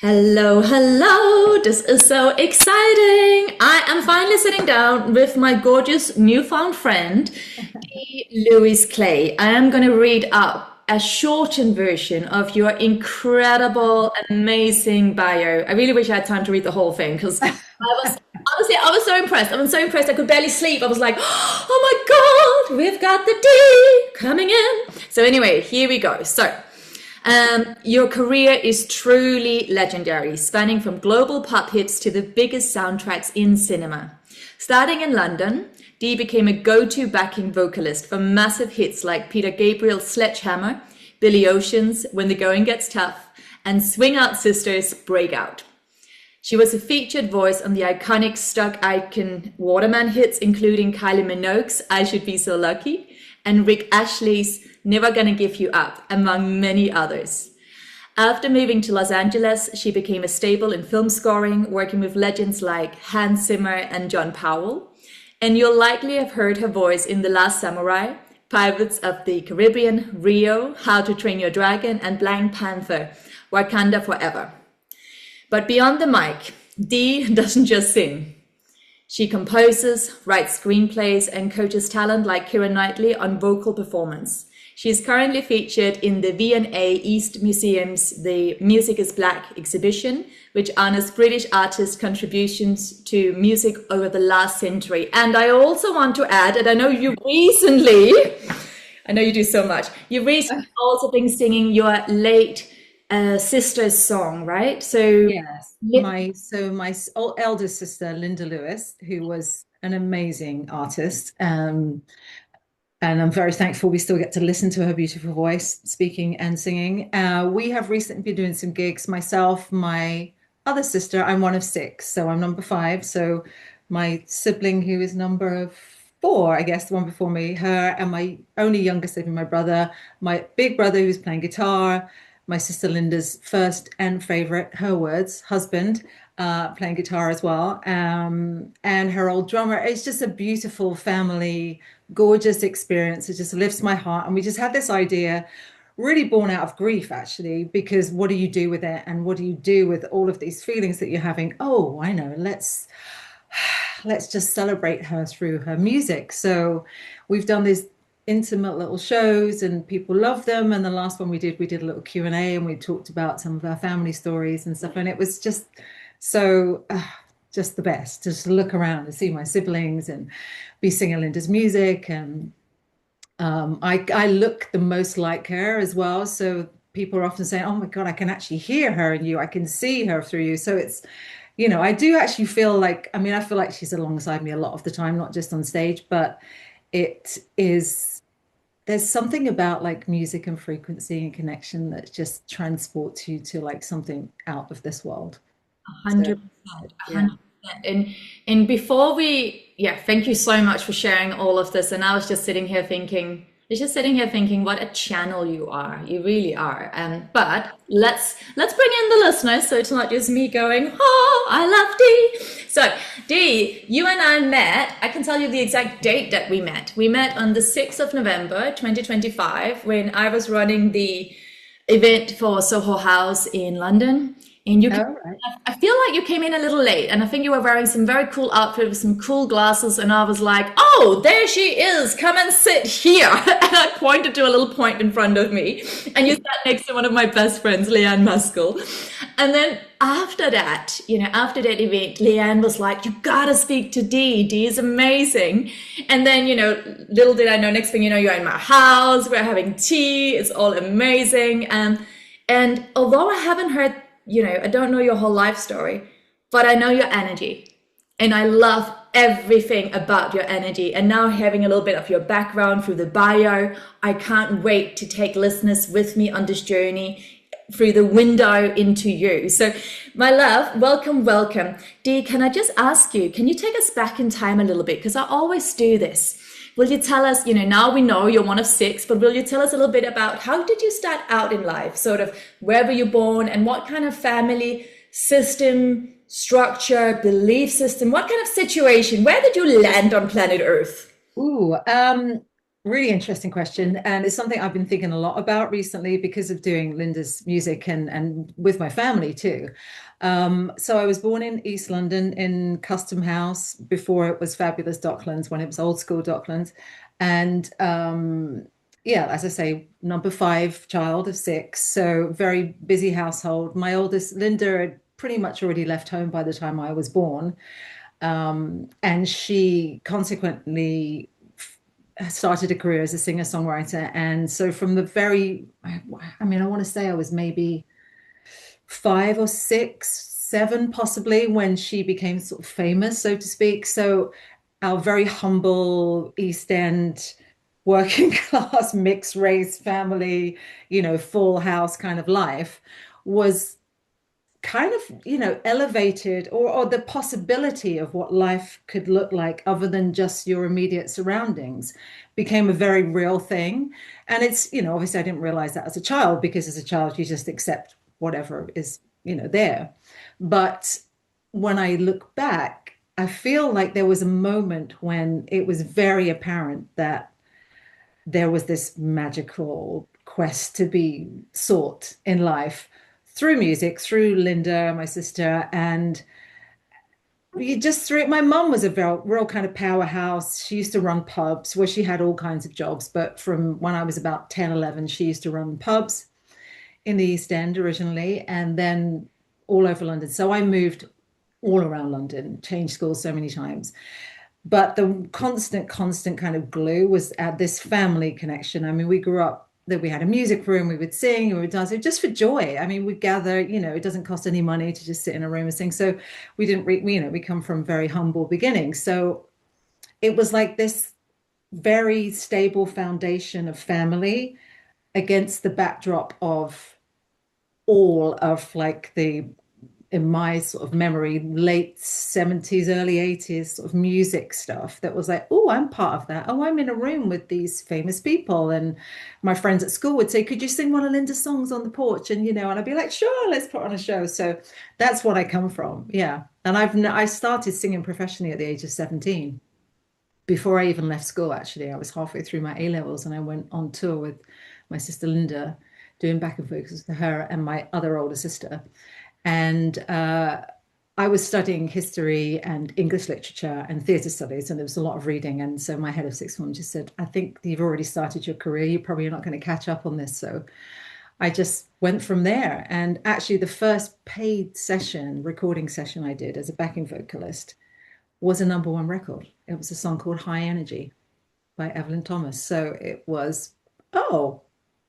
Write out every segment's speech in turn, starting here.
Hello, hello. This is so exciting. I am finally sitting down with my gorgeous newfound friend, Dee Lewis-Clay. I am going to read out a shortened version of your incredible, amazing bio. I really wish I had time to read the whole thing because I was so impressed. I was so impressed. I could barely sleep. I was like, oh my God, we've got the D coming in. So anyway, here we go. Your career is truly legendary, spanning from global pop hits to the biggest soundtracks in cinema. Starting in London, Dee became a go-to backing vocalist for massive hits like Peter Gabriel's Sledgehammer, Billy Ocean's When the Going Gets Tough, and Swing Out Sisters' Breakout. She was a featured voice on the iconic Stock Aitken Waterman hits, including Kylie Minogue's I Should Be So Lucky and Rick Ashley's Never Gonna Give You Up, among many others. After moving to Los Angeles, she became a staple in film scoring, working with legends like Hans Zimmer and John Powell. And you'll likely have heard her voice in The Last Samurai, Pirates of the Caribbean, Rio, How to Train Your Dragon, and Panther, Wakanda Forever. But beyond the mic, Dee doesn't just sing. She composes, writes screenplays, and coaches talent like Keira Knightley on vocal performance. She is currently featured in the V&A East Museum's The Music is Black exhibition, which honors British artists' contributions to music over the last century. And I also want to add, and I know you do so much, you've recently also been singing your late sister's song, right? Yes, my eldest sister, Linda Lewis, who was an amazing artist, and I'm very thankful we still get to listen to her beautiful voice speaking and singing. We have recently been doing some gigs. Myself, my other sister, I'm one of six, so I'm number five. So my sibling, who is number four, I guess, the one before me, her, and my only younger sibling, my brother, my big brother, who's playing guitar, my sister Linda's first and favorite, her words, husband, playing guitar as well, and her old drummer. It's just a beautiful family, gorgeous experience. It just lifts my heart. And we just had this idea, really born out of grief, actually, because what do you do with it? And what do you do with all of these feelings that you're having? Oh, I know, let's just celebrate her through her music. So we've done these intimate little shows and people love them. And the last one we did a little Q&A and we talked about some of our family stories and stuff. And it was just so just the best, just to look around and see my siblings and be singing Linda's music. And I look the most like her as well. So people are often saying, oh my God, I can actually hear her in you. I can see her through you. So it's, I do actually feel like, I feel like she's alongside me a lot of the time, not just on stage, but there's something about like music and frequency and connection that just transports you to like something out of this world. So 100%, yeah. 100%. And before thank you so much for sharing all of this. And I was just sitting here thinking, what a channel you are. You really are. But let's bring in the listeners, so it's not just me going, oh, I love Dee. So Dee, you and I met. I can tell you the exact date that we met. We met on the 6th of November, 2025, when I was running the event for Soho House in London. And All right. I feel like you came in a little late, and I think you were wearing some very cool outfit with some cool glasses, and I was like, oh, there she is, come and sit here. And I pointed to a little point in front of me, and you sat next to one of my best friends, Leanne Muskell. And then after that, after that event, Leanne was like, you gotta speak to Dee. Dee is amazing. And then, little did I know, next thing you know, you're in my house, we're having tea, it's all amazing. And although I haven't heard, I don't know your whole life story, but I know your energy. And I love everything about your energy. And now having a little bit of your background through the bio, I can't wait to take listeners with me on this journey through the window into you. So my love, welcome, welcome. Dee, can I just ask you, can you take us back in time a little bit? Because I always do this. Will you tell us, now we know you're one of six, but will you tell us a little bit about how did you start out in life? Sort of where were you born and what kind of family system, structure, belief system, what kind of situation, where did you land on planet Earth? Ooh, Really interesting question. And it's something I've been thinking a lot about recently because of doing Linda's music and with my family too. So I was born in East London in Custom House before it was fabulous Docklands, when it was old school Docklands. And yeah, as I say, number five child of six. So very busy household. My oldest, Linda, had pretty much already left home by the time I was born. And she consequently started a career as a singer-songwriter. And so from the very, I mean, I want to say I was maybe 5 or 6, 7 possibly when she became sort of famous, so to speak. So our very humble East End working class mixed race family, full house kind of life was kind of, elevated, or the possibility of what life could look like other than just your immediate surroundings became a very real thing. And it's, obviously I didn't realize that as a child, because as a child you just accept whatever is, there. But when I look back, I feel like there was a moment when it was very apparent that there was this magical quest to be sought in life through music, through Linda, my sister, and you just through it. My mum was a real kind of powerhouse. She used to run pubs where she had all kinds of jobs, but from when I was about 10, 11, she used to run pubs in the East End originally, and then all over London. So I moved all around London, changed schools so many times. But the constant kind of glue was at this family connection. I mean, we grew up that we had a music room, we would sing, we would dance, just for joy. I mean, we'd gather, it doesn't cost any money to just sit in a room and sing. So we didn't, we come from very humble beginnings. So it was like this very stable foundation of family against the backdrop of all of like in my sort of memory, late 70s, early 80s sort of music stuff that was like, oh, I'm part of that. Oh, I'm in a room with these famous people. And my friends at school would say, could you sing one of Linda's songs on the porch? And, and I'd be like, sure, let's put on a show. So that's what I come from. Yeah. And I started singing professionally at the age of 17. Before I even left school, actually, I was halfway through my A-levels and I went on tour with my sister Linda, doing backing vocals for her and my other older sister. And I was studying history and English literature and theatre studies, and there was a lot of reading. And so my head of sixth form just said, I think you've already started your career. You probably are not going to catch up on this. So I just went from there. And actually the first paid recording session I did as a backing vocalist was a #1 record. It was a song called High Energy by Evelyn Thomas. So it was, oh,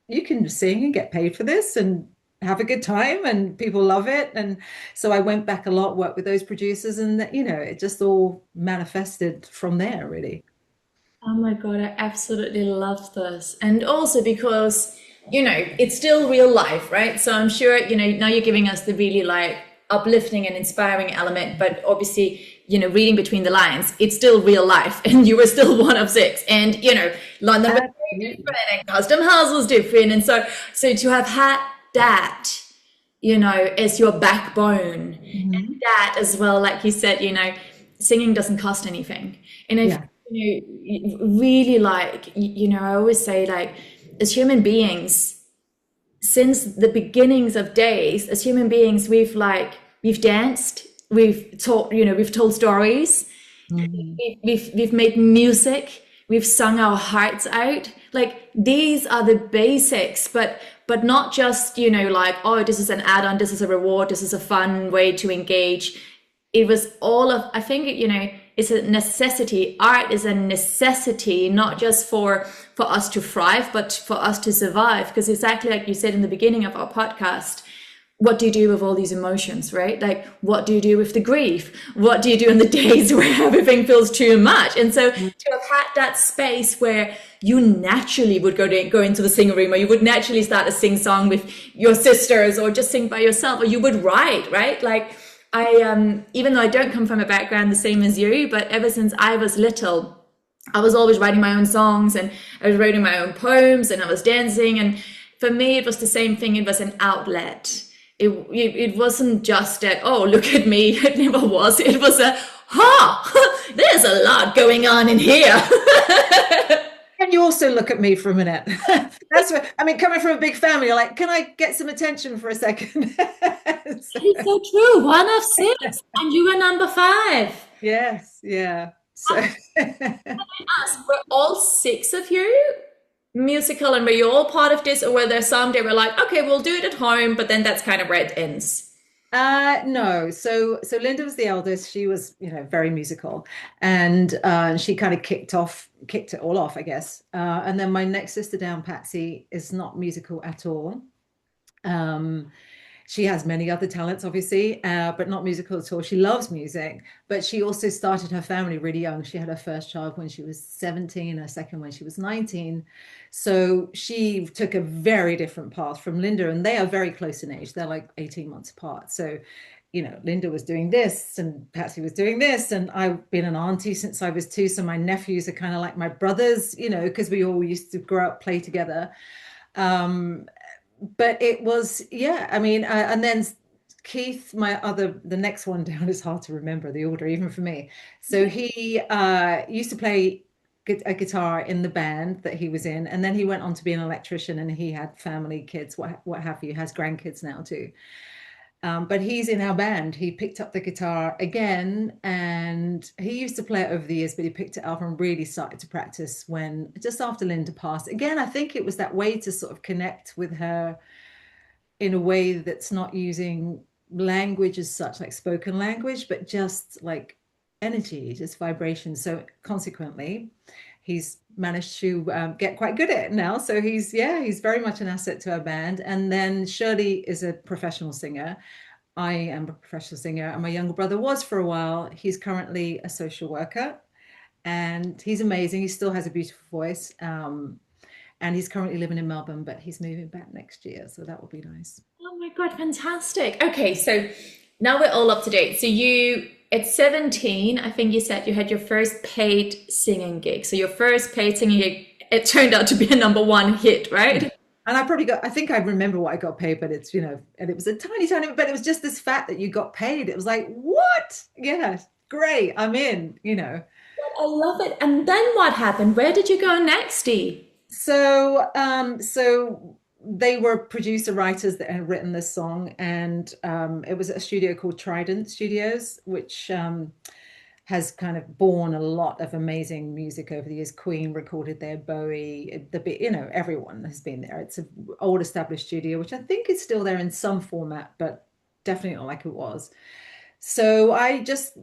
you can sing and get paid for this and have a good time and people love it. And so I went back a lot, worked with those producers, and it just all manifested from there, really. Oh my God, I absolutely love this. And also because, it's still real life, right? So I'm sure, now you're giving us the really like uplifting and inspiring element, but obviously, reading between the lines, it's still real life and you were still one of six. And, London was very different and Custom House was different. And so to have had that, as your backbone, and that as well, like you said, singing doesn't cost anything. And if really like, I always say like, as human beings, since the beginnings of days, as human beings, we've danced, we've told stories, we've made music, we've sung our hearts out. Like these are the basics, but not just, like, oh, this is an add-on, this is a reward, this is a fun way to engage. It was all of, I think, it's a necessity. Art is a necessity, not just for us to thrive, but for us to survive. Because exactly like you said in the beginning of our podcast, what do you do with all these emotions, right? Like, what do you do with the grief? What do you do in the days where everything feels too much? And so to have had that space where you naturally would go into the singing room, or you would naturally start a sing song with your sisters, or just sing by yourself, or you would write, right? Like I, even though I don't come from a background the same as you, but ever since I was little, I was always writing my own songs and I was writing my own poems and I was dancing. And for me, it was the same thing. It was an outlet. It wasn't just that, oh, look at me. It never was. It was there's a lot going on in here. Can you also look at me for a minute? That's what I mean, coming from a big family, you're like, can I get some attention for a second? So, It's so true. One of six, and you were number five. yes, yeah. So Us, were all six of you musical, and were you all part of this, or were there some that were like, okay, we'll do it at home, but then that's kind of where it ends? no. So Linda was the eldest. She was, very musical, and she kind of kicked it all off, I guess. And then my next sister down, Patsy, is not musical at all. Um, She has many other talents, obviously, but not musical at all. She loves music, but she also started her family really young. She had her first child when she was 17, her second when she was 19. So she took a very different path from Linda, and they are very close in age. They're like 18 months apart. So, Linda was doing this and Patsy was doing this, and I've been an auntie since I was 2. So my nephews are kind of like my brothers, because we all used to grow up, play together. Um, but it was, yeah, I mean, and then Keith, the next one down, is hard to remember the order even for me. So he used to play a guitar in the band that he was in, and then he went on to be an electrician, and he had family, kids, what have you, has grandkids now too. But he's in our band. He picked up the guitar again, and he used to play it over the years, but he picked it up and really started to practice when just after Linda passed. Again, I think it was that way to sort of connect with her in a way that's not using language as such, like spoken language, but just like energy, just vibration. So consequently, he's managed to get quite good at it now. So he's very much an asset to our band. And then Shirley is a professional singer. I am a professional singer, and my younger brother was for a while. He's currently a social worker, and he's amazing. He still has a beautiful voice. And he's currently living in Melbourne, but he's moving back next year. So that will be nice. Oh my God, fantastic. Okay, so now we're all up to date. So you, at 17, I think you said you had your first paid singing gig. So your first paid singing gig, it turned out to be a #1 hit, right? And I think I remember what I got paid, but it's, and it was a tiny, tiny, but it was just this fact that you got paid. It was like, what? Yeah, great, I'm in. I love it. And then what happened? Where did you go next, Dee? So they were producer writers that had written this song, and it was at a studio called Trident Studios, which has kind of born a lot of amazing music over the years. Queen recorded there, Bowie, everyone has been there. It's an old established studio, which I think is still there in some format, but definitely not like it was. So I just,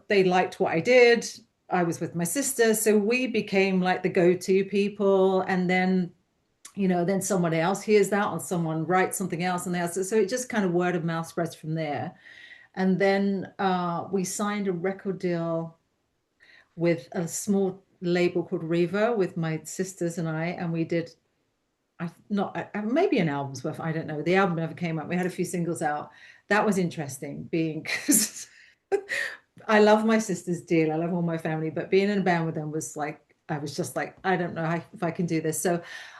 they liked what I did. I was with my sister, so we became like the go-to people. And then, then someone else hears that, or someone writes something else, and so it just kind of word of mouth spreads from there. And then we signed a record deal with a small label called Riva with my sisters and I, and we did maybe an album's worth. I don't know. The album never came out. We had a few singles out. That was interesting, because I love my sisters dearly. I love all my family, but being in a band with them was like, I was just like, I don't know if I can do this. So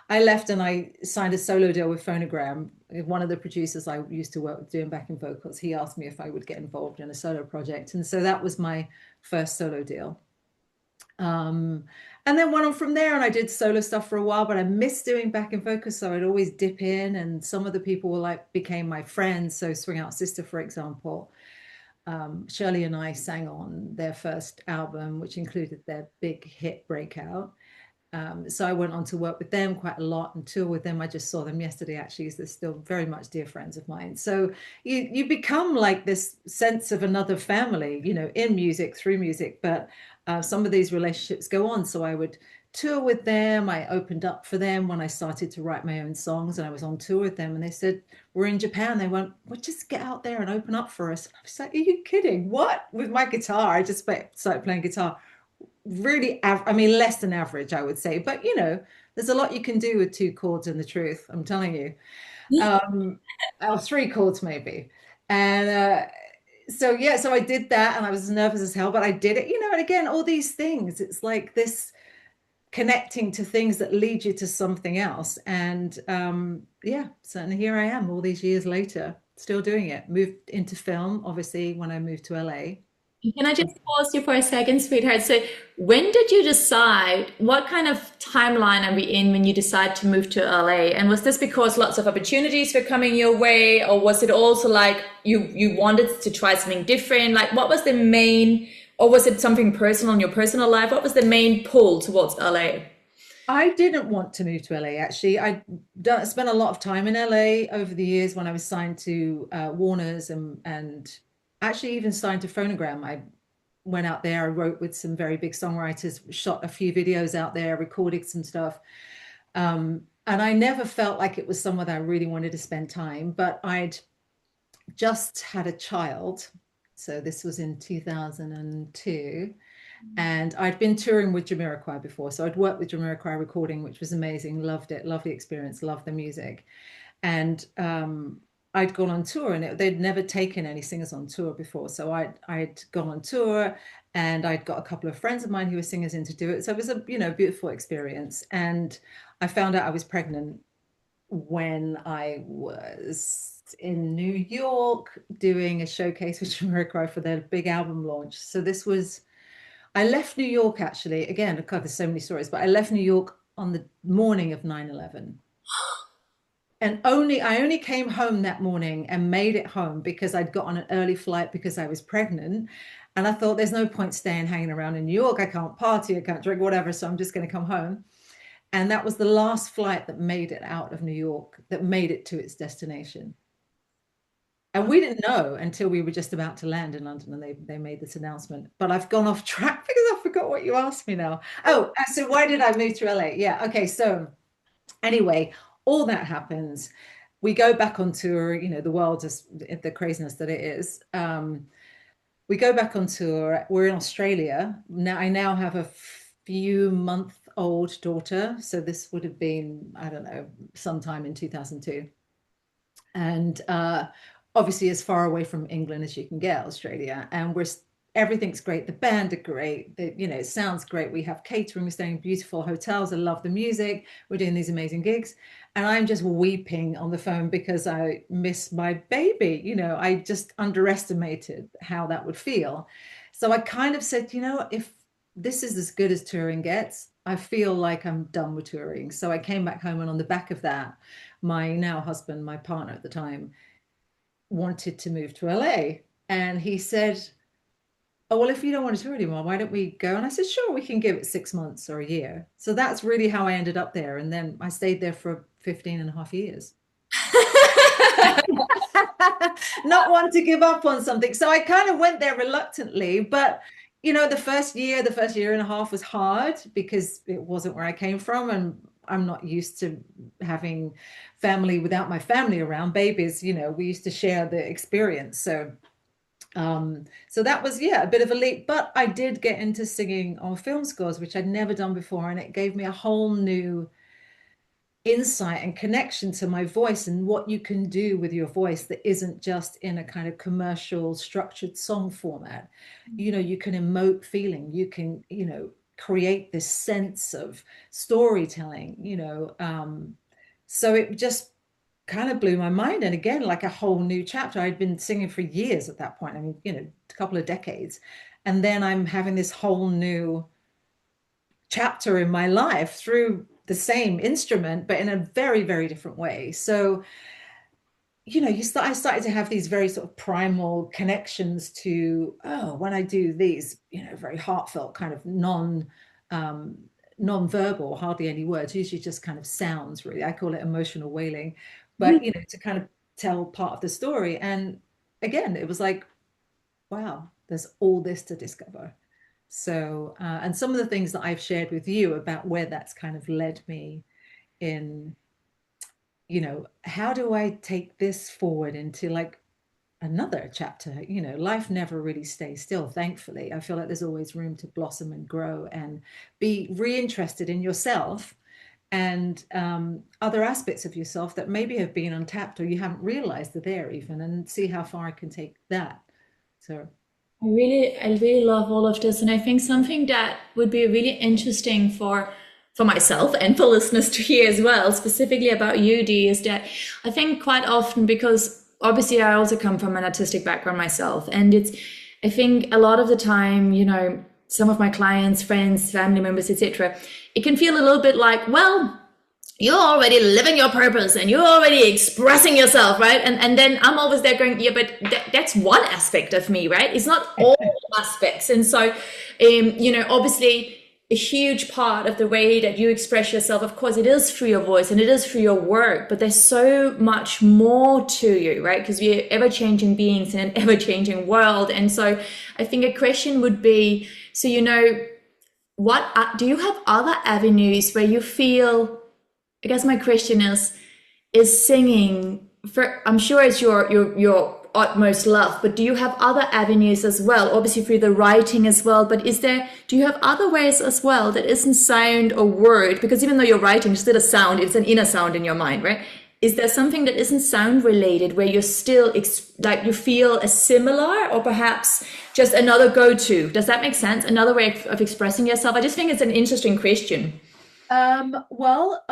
I left and I signed a solo deal with Phonogram. One of the producers I used to work with doing backing vocals, he asked me if I would get involved in a solo project. And so that was my first solo deal. And then went on from there, and I did solo stuff for a while, but I missed doing backing vocals. So I'd always dip in, and some of the people became my friends. So Swing Out Sister, for example. Shirley and I sang on their first album, which included their big hit Breakout. So I went on to work with them quite a lot and tour with them. I just saw them yesterday, actually. They're still very much dear friends of mine. So you become like this sense of another family, in music, through music. But some of these relationships go on. So I would tour with them. I opened up for them when I started to write my own songs, and I was on tour with them. And they said, we're in Japan. They went, well, just get out there and open up for us. And I was like, are you kidding? What? With my guitar, I just started playing guitar. Really, less than average, I would say. But, there's a lot you can do with 2 chords and the truth, I'm telling you. Or 3 chords maybe. And so I did that, and I was nervous as hell, but I did it, and again, all these things, it's like this connecting to things that lead you to something else. And certainly here I am all these years later, still doing it. Moved into film, obviously, when I moved to LA. Can I just pause you for a second, sweetheart? So, when did you decide? What kind of timeline are we in when you decide to move to LA? And was this because lots of opportunities were coming your way, or was it also like you wanted to try something different? Like, what was the main, or was it something personal in your personal life? What was the main pull towards LA? I didn't want to move to LA, actually. Spent a lot of time in LA over the years when I was signed to Warner's and actually even signed to Phonogram. I went out there, I wrote with some very big songwriters, shot a few videos out there, recorded some stuff. And I never felt like it was somewhere that I really wanted to spend time, but I'd just had a child. So this was in 2002. And I'd been touring with Jamiroquai before. So I'd worked with Jamiroquai recording, which was amazing. Loved it, loved the experience, loved the music. And I'd gone on tour and they'd never taken any singers on tour before. So I'd gone on tour and I'd got a couple of friends of mine who were singers in to do it. So it was a, beautiful experience. And I found out I was pregnant when I was in New York doing a showcase with Jamiroquai for their big album launch. So this was I left New York actually. Again, God, there's so many stories, but I left New York on the morning of 9/11. And I only came home that morning and made it home because I'd got on an early flight because I was pregnant. And I thought there's no point staying hanging around in New York. I can't party, I can't drink, whatever. So I'm just going to come home. And that was the last flight that made it out of New York, that made it to its destination. And we didn't know until we were just about to land in London and they made this announcement. But I've gone off track because I forgot what you asked me now. Oh, so why did I move to LA? Yeah, okay. So anyway, all that happens. We go back on tour, the world is the craziness that it is. We go back on tour. We're in Australia. Now I now have a few month old daughter. So this would have been, I don't know, sometime in 2002. And obviously as far away from England as you can get, Australia, and everything's great. The band are great. It sounds great. We have catering. We're staying in beautiful hotels. I love the music. We're doing these amazing gigs, and I'm just weeping on the phone because I miss my baby. I just underestimated how that would feel. So I kind of said, if this is as good as touring gets, I feel like I'm done with touring. So I came back home, and on the back of that, my now husband, my partner at the time, wanted to move to LA. And he said, oh, well, if you don't want to tour anymore, why don't we go? And I said, sure, we can give it 6 months or a year. So that's really how I ended up there. And then I stayed there for 15 and a half years. Not want to give up on something. So I kind of went there reluctantly, but the first year and a half was hard because it wasn't where I came from. And I'm not used to having family without my family around. Babies, we used to share the experience. So that was, a bit of a leap, but I did get into singing on film scores, which I'd never done before. And it gave me a whole new insight and connection to my voice and what you can do with your voice that isn't just in a kind of commercial structured song format. You can emote feeling, you can, create this sense of storytelling, so it just kind of blew my mind. And again, like a whole new chapter. I'd been singing for years at that point. I mean, a couple of decades. And then I'm having this whole new chapter in my life through the same instrument, but in a very, very different way. So, I started to have these very sort of primal connections to, when I do these, very heartfelt kind of non-verbal, hardly any words, usually just kind of sounds, really. I call it emotional wailing, but, to kind of tell part of the story. And again, it was like, wow, there's all this to discover. So, and some of the things that I've shared with you about where that's kind of led me in, how do I take this forward into like another chapter? Life never really stays still, thankfully. I feel like there's always room to blossom and grow and be reinterested in yourself and other aspects of yourself that maybe have been untapped or you haven't realized they're there even, and see how far I can take that. So I really love all of this, and I think something that would be really interesting for myself and for listeners to hear as well, specifically about you, Dee, is that I think quite often, because obviously I also come from an artistic background myself, and I think a lot of the time, you know, some of my clients, friends, family members, etc., it can feel a little bit like, well, you're already living your purpose and you're already expressing yourself, right? And then I'm always there going, yeah, but that's one aspect of me, right? It's not all aspects. And so, you know, obviously a huge part of the way that you express yourself, of course, it is through your voice and it is through your work, but there's so much more to you, right? Because we're ever-changing beings in an ever-changing world. And so I think a question would be, so, you know, what do you have other avenues where you feel, I guess my question is singing for, I'm sure it's your utmost love, but do you have other avenues as well? Obviously through the writing as well, but do you have other ways as well that isn't sound or word? Because even though you're writing, it's still a sound, it's an inner sound in your mind, right? Is there something that isn't sound related where you're still like you feel a similar or perhaps just another go-to? Does that make sense? Another way of expressing yourself? I just think it's an interesting question. Well,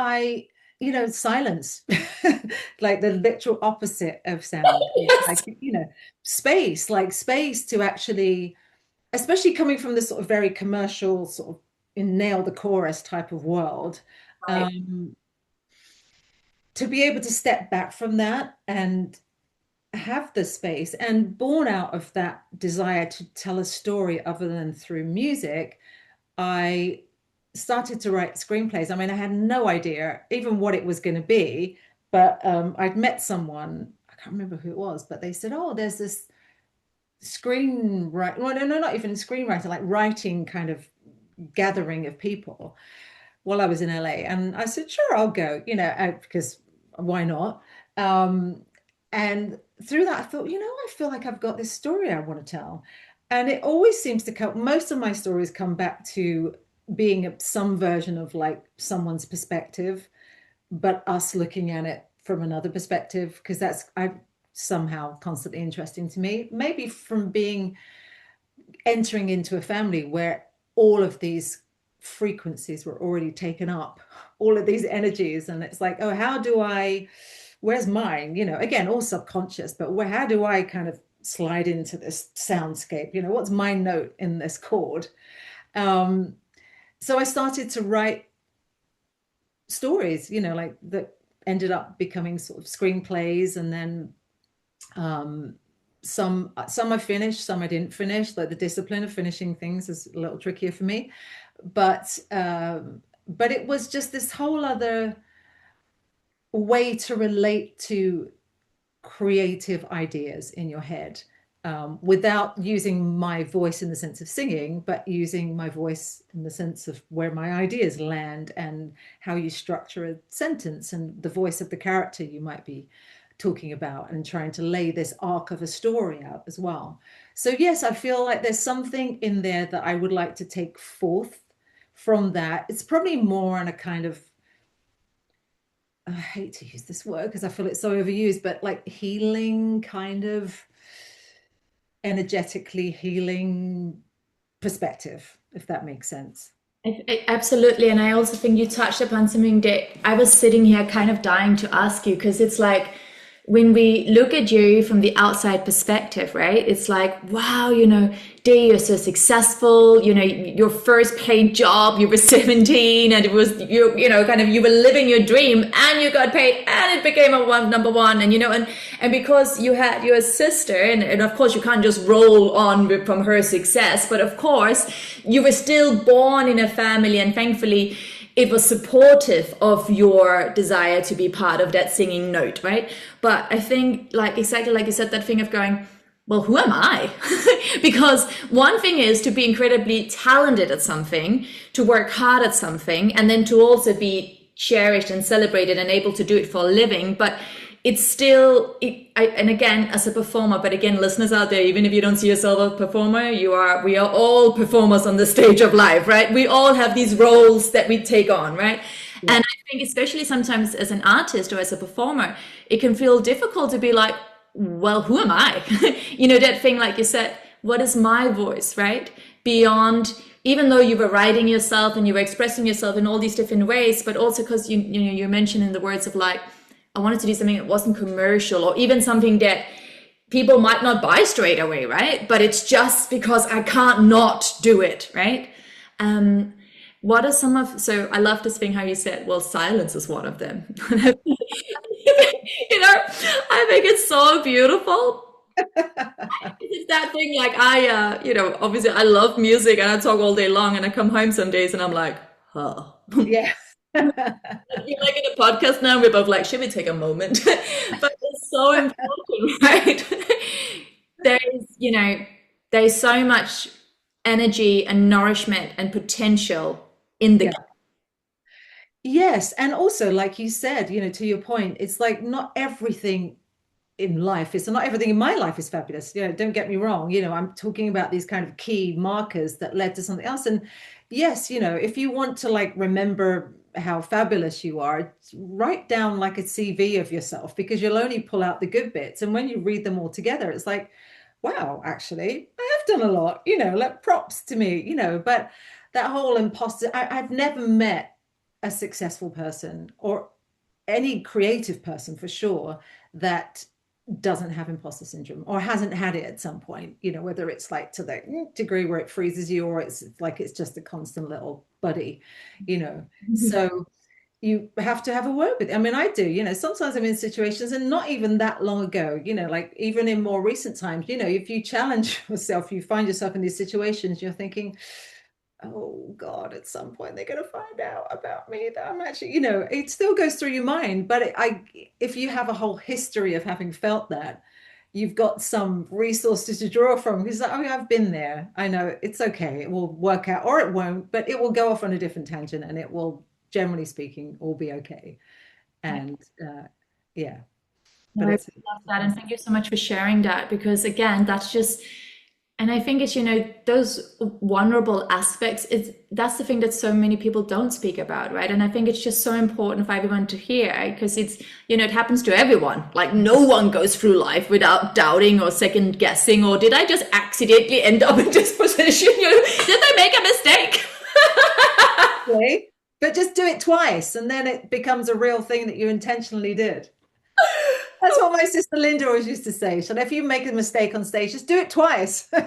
you know, silence, like the literal opposite of sound. Yes. Like, you know, space to actually, especially coming from this sort of very commercial sort of nail the chorus type of world, Right. to be able to step back from that and have the space, and born out of that desire to tell a story other than through music, I started to write screenplays. I mean, I had no idea even what it was going to be, but I'd met someone, I can't remember who it was, but they said, oh, there's this screenwriter, well, no, not even screenwriter, like writing kind of gathering of people while I was in LA. And I said, sure, I'll go, you know, because why not? And through that, I thought, you know, I feel like I've got this story I want to tell. And it always seems to come, most of my stories come back to being some version of like someone's perspective, but us looking at it from another perspective, because that's somehow constantly interesting to me. Maybe from entering into a family where all of these frequencies were already taken up, all of these energies, and it's like, oh, where's mine? You know, again, all subconscious, but how do I kind of slide into this soundscape? You know, what's my note in this chord? So I started to write stories, you know, like that ended up becoming sort of screenplays, and then some I finished, some I didn't finish. Like the discipline of finishing things is a little trickier for me, but it was just this whole other way to relate to creative ideas in your head, without using my voice in the sense of singing, but using my voice in the sense of where my ideas land and how you structure a sentence and the voice of the character you might be talking about, and trying to lay this arc of a story out as well. So yes, I feel like there's something in there that I would like to take forth from that. It's probably more on a kind of, I hate to use this word because I feel it's so overused, but like healing, kind of energetically healing perspective, if that makes sense. Absolutely. And I also think you touched upon something that I was sitting here kind of dying to ask you, because it's like when we look at you from the outside perspective, right? It's like, wow, you know, Dee, you're so successful, you know, your first paid job, you were 17 and it was, you know, kind of, you were living your dream and you got paid and it became number one. And, you know, and because you had your sister and of course you can't just roll on from her success, but of course you were still born in a family, and thankfully it was supportive of your desire to be part of that singing note, right? But I think, like exactly like you said, that thing of going, well, who am I? Because one thing is to be incredibly talented at something, to work hard at something, and then to also be cherished and celebrated and able to do it for a living. But it's still, and again, as a performer, but again, listeners out there, even if you don't see yourself as a performer, we are all performers on the stage of life, right? We all have these roles that we take on, right? Yeah. And I think especially sometimes as an artist or as a performer, it can feel difficult to be like, well, who am I? You know, that thing, like you said, what is my voice, right? Beyond, even though you were writing yourself and you were expressing yourself in all these different ways, but also because you mentioned in the words of like, I wanted to do something that wasn't commercial, or even something that people might not buy straight away, right? But it's just because I can't not do it, right? Um, what are some of, so I love this thing how you said, well, silence is one of them. You know, I think it's so beautiful. It's that thing like obviously I love music and I talk all day long and I come home some days and I'm like, huh. Yeah. We're like in a podcast now, we're both like, should we take a moment? But it's so important, right? There is, there's so much energy and nourishment and potential in the Yeah. Yes. And also, like you said, to your point, it's like not everything in life is, so not everything in my life is fabulous. Don't get me wrong. I'm talking about these kind of key markers that led to something else. And yes, if you want to like remember how fabulous you are, write down like a CV of yourself because you'll only pull out the good bits. And when you read them all together, it's like, wow, actually, I have done a lot, like props to me, but that whole imposter, I've never met a successful person or any creative person for sure that doesn't have imposter syndrome or hasn't had it at some point, whether it's like to the degree where it freezes you or it's like it's just a constant little buddy, so you have to have a word with it. I mean, I do, sometimes I'm in situations and not even that long ago, like even in more recent times, if you challenge yourself, you find yourself in these situations, you're thinking, oh God, at some point they're going to find out about me that I'm actually, it still goes through your mind. But if you have a whole history of having felt that, you've got some resources to draw from because, oh, I've been there. I know it's okay. It will work out or it won't, but it will go off on a different tangent and it will, generally speaking, all be okay. And yeah, No, but I it's, love that. And thank you so much for sharing that because, again, that's just, and I think it's, those vulnerable aspects, that's the thing that so many people don't speak about, right? And I think it's just so important for everyone to hear because it's, it happens to everyone. Like no one goes through life without doubting or second guessing, or did I just accidentally end up in this position? Did I make a mistake? okay. But just do it twice and then it becomes a real thing that you intentionally did. That's what my sister Linda always used to say. So if you make a mistake on stage, just do it twice. And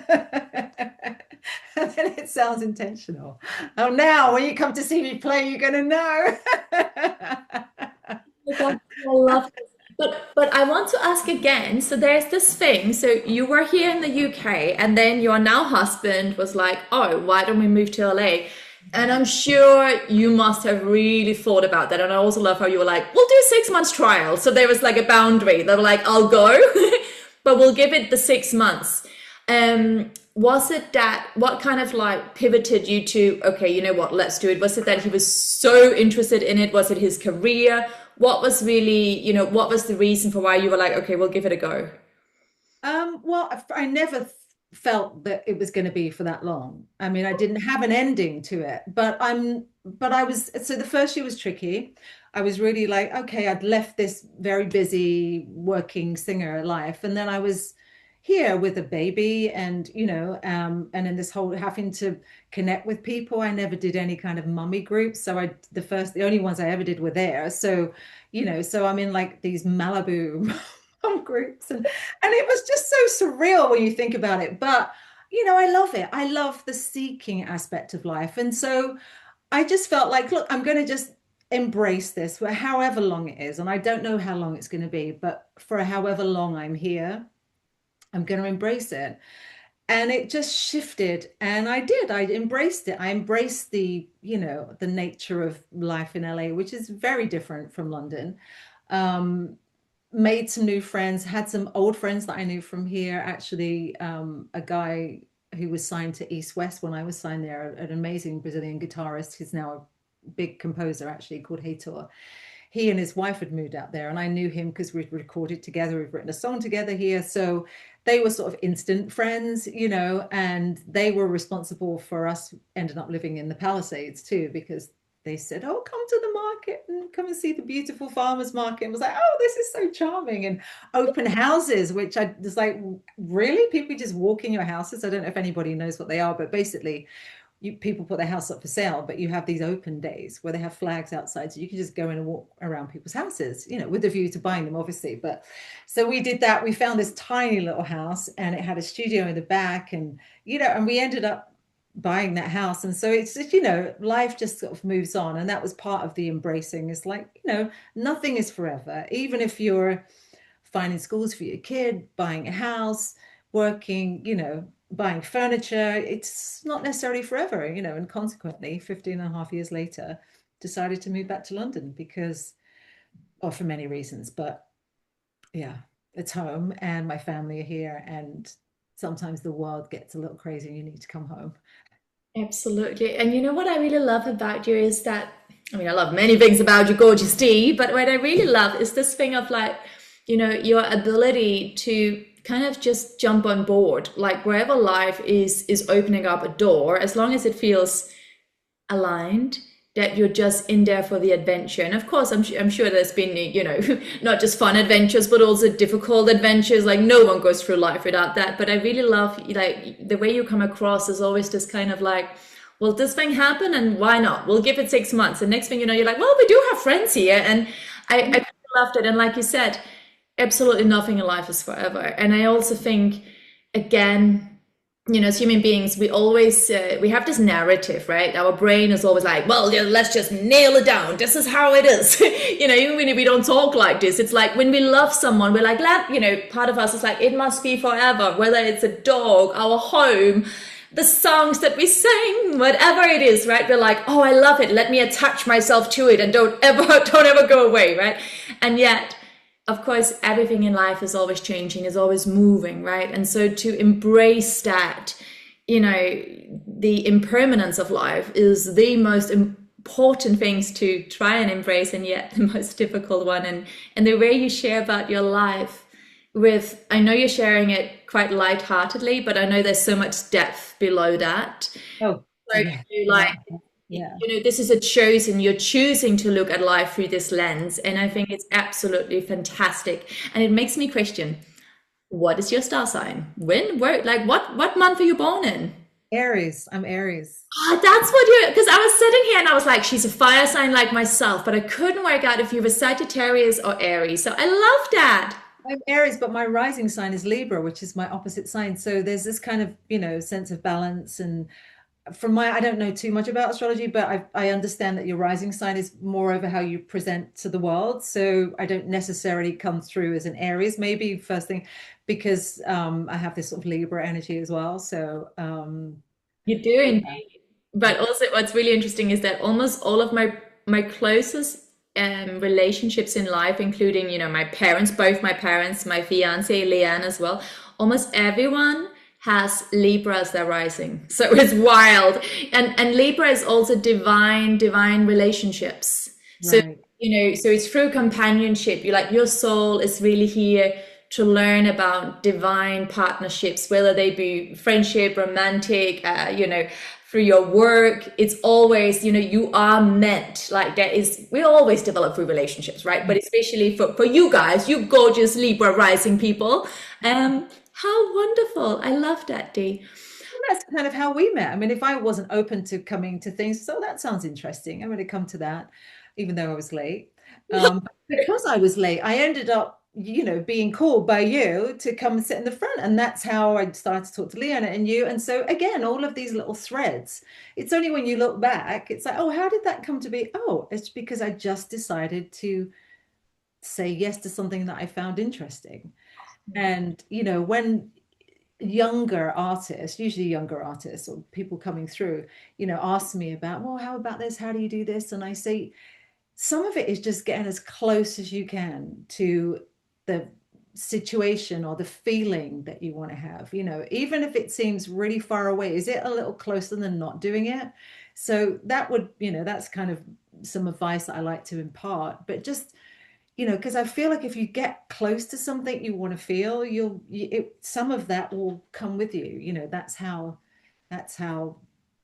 then it sounds intentional. Oh, now when you come to see me play, you're going to know. I love this. But I want to ask again. So there's this thing. So you were here in the UK, and then your now husband was like, "Oh, why don't we move to LA?" And I'm sure you must have really thought about that. And I also love how you were like, "We'll do 6 months trial." So there was like a boundary. They were like, "I'll go, but we'll give it the 6 months." Was it that, what kind of like pivoted you to, okay, you know what, let's do it? Was it that he was so interested in it? Was it his career? What was really, what was the reason for why you were like, okay, we'll give it a go? Well, I never felt that it was going to be for that long. I mean, I didn't have an ending to it, but I was, so the first year was tricky. I was really like, okay, I'd left this very busy working singer life, and then I was here with a baby and and in this whole having to connect with people. I never did any kind of mummy groups, so the only ones I ever did were there. So so I'm in like these Malibu mum groups, and it was just so surreal when you think about it. But I love it. I love the seeking aspect of life, and so I just felt like, look, I'm going to just embrace this for however long it is, and I don't know how long it's going to be, but for however long I'm here, I'm going to embrace it. And it just shifted, and I embraced it. I embraced the nature of life in LA, which is very different from London. Made some new friends, had some old friends that I knew from here. Actually, a guy who was signed to East West when I was signed there, an amazing Brazilian guitarist. He's now a big composer, actually, called Heitor. He and his wife had moved out there, and I knew him because we'd recorded together, we've written a song together here. So they were sort of instant friends, and they were responsible for us ending up living in the Palisades too, because they said, oh, come to the market and come and see the beautiful farmers market. And was like, oh, this is so charming. And open houses, which I was like, really? People just walk in your houses? I don't know if anybody knows what they are, but basically people put their house up for sale, but you have these open days where they have flags outside, so you can just go in and walk around people's houses, with a view to buying them, obviously. But so we did that. We found this tiny little house, and it had a studio in the back, and and we ended up buying that house. And so it's just, life just sort of moves on, and that was part of the embracing. It's like, nothing is forever, even if you're finding schools for your kid, buying a house, working, buying furniture. It's not necessarily forever, and consequently 15 and a half years later decided to move back to London because, or for many reasons, but yeah, it's home and my family are here, and sometimes the world gets a little crazy and you need to come home. Absolutely. And you know what I really love about you is that, I mean, I love many things about you, gorgeous Dee, but what I really love is this thing of like, your ability to kind of just jump on board, like wherever life is opening up a door, as long as it feels aligned, that you're just in there for the adventure. And of course, I'm sure there's been, not just fun adventures, but also difficult adventures. Like no one goes through life without that. But I really love like the way you come across is always just kind of like, well, this thing happened and why not? We'll give it 6 months. And next thing you know, you're like, well, we do have friends here. And I loved it. And like you said, absolutely nothing in life is forever. And I also think, again, as human beings, we always we have this narrative, right? Our brain is always like, well, yeah, let's just nail it down. This is how it is. Even when we don't talk like this, it's like when we love someone, we're like, part of us is like, it must be forever, whether it's a dog, our home, the songs that we sing, whatever it is, right? We're like, oh, I love it. Let me attach myself to it and don't ever go away, right? And yet, of course, everything in life is always changing, is always moving, right? And so to embrace that, the impermanence of life is the most important things to try and embrace, and yet the most difficult one. And the way you share about your life with, I know you're sharing it quite lightheartedly, but I know there's so much depth below that. Oh, so yeah. Yeah. This is you're choosing to look at life through this lens. And I think it's absolutely fantastic. And it makes me question, what is your star sign? What month are you born in? Aries. I'm Aries. Oh, that's because I was sitting here and I was like, she's a fire sign like myself, but I couldn't work out if you were Sagittarius or Aries. So I love that. I'm Aries, but my rising sign is Libra, which is my opposite sign. So there's this kind of, sense of balance. And I don't know too much about astrology, but I understand that your rising sign is more over how you present to the world. So I don't necessarily come through as an Aries, maybe first thing, because I have this sort of Libra energy as well. So you do indeed. But also what's really interesting is that almost all of my closest relationships in life, including, my parents, both my parents, my fiance, Leanne as well, almost everyone has Libra as their rising. So it's wild. And Libra is also divine relationships. So, right. So it's through companionship. Your soul is really here to learn about divine partnerships, whether they be friendship, romantic, through your work. It's always, you are meant, we always develop through relationships, right? But especially for you guys, you gorgeous Libra rising people. How wonderful. I love that, Dee. Well, that's kind of how we met. I mean, if I wasn't open to coming to things, so that sounds interesting. I'm going to come to that, even though I was late. Because I was late, I ended up, being called by you to come and sit in the front. And that's how I started to talk to Leanna and you. And so again, all of these little threads, it's only when you look back, it's like, oh, how did that come to be? Oh, it's because I just decided to say yes to something that I found interesting. And, when younger artists, usually younger artists or people coming through, ask me about, well, how about this? How do you do this? And I say, some of it is just getting as close as you can to the situation or the feeling that you want to have, even if it seems really far away, is it a little closer than not doing it? So that would, that's kind of some advice that I like to impart, but just, because I feel like if you get close to something you want to feel, some of that will come with you. That's how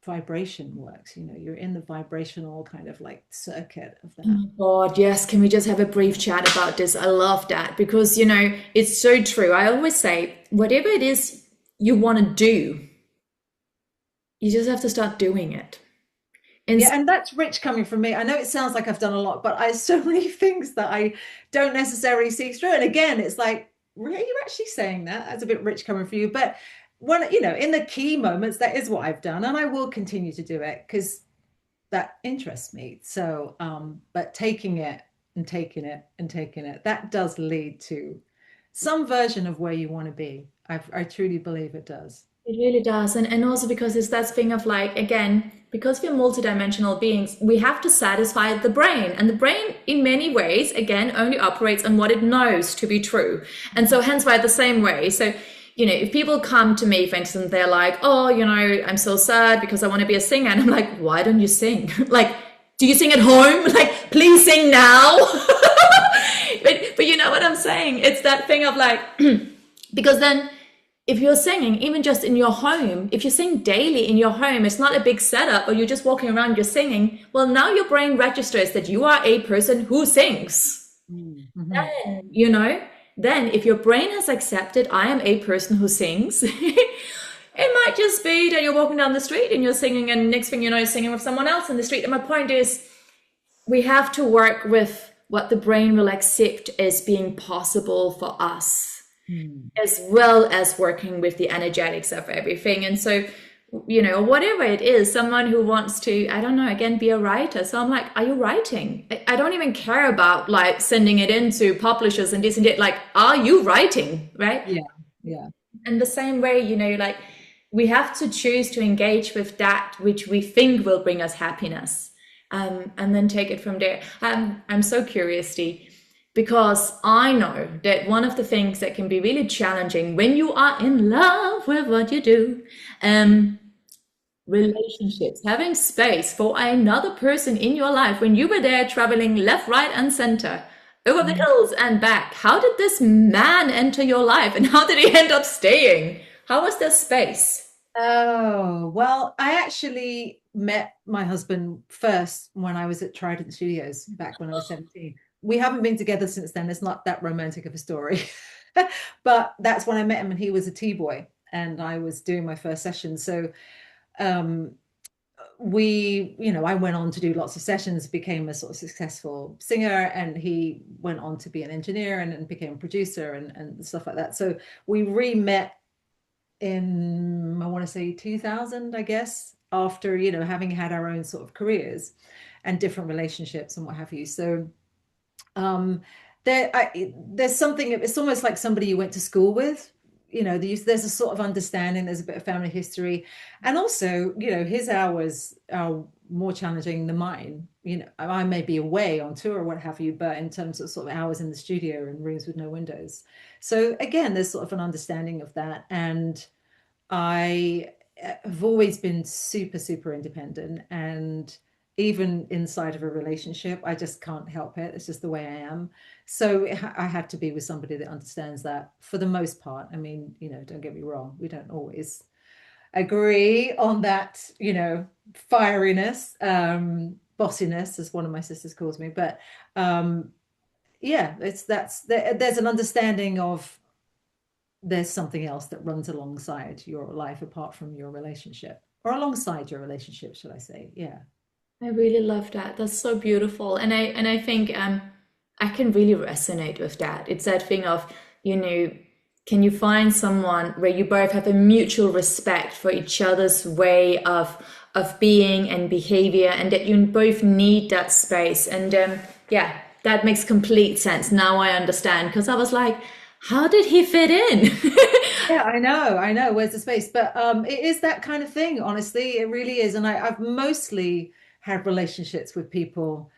vibration works. You're in the vibrational kind of like circuit of that. Oh my God, yes. Can we just have a brief chat about this? I love that because, it's so true. I always say, whatever it is you want to do, you just have to start doing it. And Yeah, and that's rich coming from me. I know it sounds like I've done a lot, but I so many things that I don't necessarily see through. And again, it's like, really, are you actually saying that? That's a bit rich coming from you. But when, in the key moments, that is what I've done, and I will continue to do it because that interests me. So, but taking it and taking it and taking it, that does lead to some version of where you want to be. I truly believe it does. it really does. And also because it's that thing of like, again, because we're multidimensional beings, we have to satisfy the brain. And the brain, in many ways, again, only operates on what it knows to be true. And so hence why the same way. So, if people come to me, for instance, they're like, oh, I'm so sad because I want to be a singer. And I'm like, why don't you sing? Like, do you sing at home? Like, please sing now. But you know what I'm saying? It's that thing of like, because then if you're singing, even just in your home, if you sing daily in your home, it's not a big setup or you're just walking around, you're singing. Well, now your brain registers that you are a person who sings. Mm-hmm. Then if your brain has accepted, I am a person who sings, it might just be that you're walking down the street and you're singing, and next thing you know, you're singing with someone else in the street. And my point is, we have to work with what the brain will accept as being possible for us, as well as working with the energetics of everything. And so, whatever it is, someone who wants to, I don't know, again, be a writer. So I'm like, are you writing? I don't even care about like sending it into publishers and this and that. Like, are you writing? Right? Yeah. Yeah. And the same way, like we have to choose to engage with that which we think will bring us happiness, and then take it from there. I'm so curious, Dee, because I know that one of the things that can be really challenging when you are in love with what you do, relationships, having space for another person in your life when you were there traveling left, right, and center, over the hills and back. How did this man enter your life and how did he end up staying? How was there space? Oh, well, I actually met my husband first when I was at Trident Studios back when I was 17. We haven't been together since then. It's not that romantic of a story. But that's when I met him, and he was a T-boy and I was doing my first session. So I went on to do lots of sessions, became a sort of successful singer, and he went on to be an engineer and became a producer and stuff like that. So we re-met in, I want to say 2000, I guess, after, having had our own sort of careers and different relationships and what have you. So there's something, it's almost like somebody you went to school with. There's a sort of understanding, there's a bit of family history, and also, his hours are more challenging than mine. I may be away on tour or what have you, but in terms of sort of hours in the studio and rooms with no windows. So again, there's sort of an understanding of that. And I have always been super, super independent. And even inside of a relationship, I just can't help it. It's just the way I am. So I had to be with somebody that understands that for the most part. I mean, don't get me wrong, we don't always agree on that, fieriness, bossiness, as one of my sisters calls me. But there's an understanding of there's something else that runs alongside your life apart from your relationship, or alongside your relationship, should I say. Yeah. I really love that. That's so beautiful. And I think I can really resonate with that. It's that thing of, can you find someone where you both have a mutual respect for each other's way of being and behavior, and that you both need that space. And that makes complete sense. Now I understand, because I was like, how did he fit in? Yeah, I know. Where's the space? But it is that kind of thing, honestly. It really is. And I've mostly had relationships with people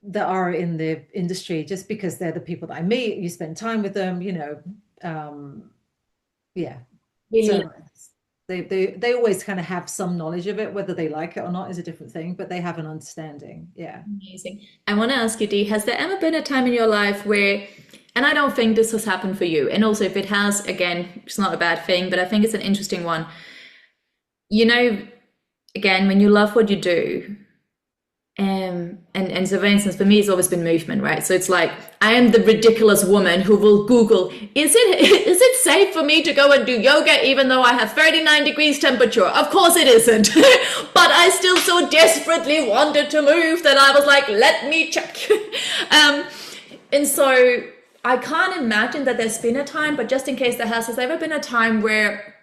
that are in the industry just because they're the people that I meet. You spend time with them, yeah. Really? So they always kind of have some knowledge of it. Whether they like it or not is a different thing, but they have an understanding. Yeah. Amazing. I want to ask you, Dee, has there ever been a time in your life where, and I don't think this has happened for you, and also if it has, again, it's not a bad thing, but I think it's an interesting one. Again, when you love what you do, And so for instance, for me, it's always been movement, right? So it's like I am the ridiculous woman who will Google, is it safe for me to go and do yoga even though I have 39 degrees temperature? Of course it isn't. But I still so desperately wanted to move that I was like, let me check. And so I can't imagine that there's been a time, but just in case has there ever been a time where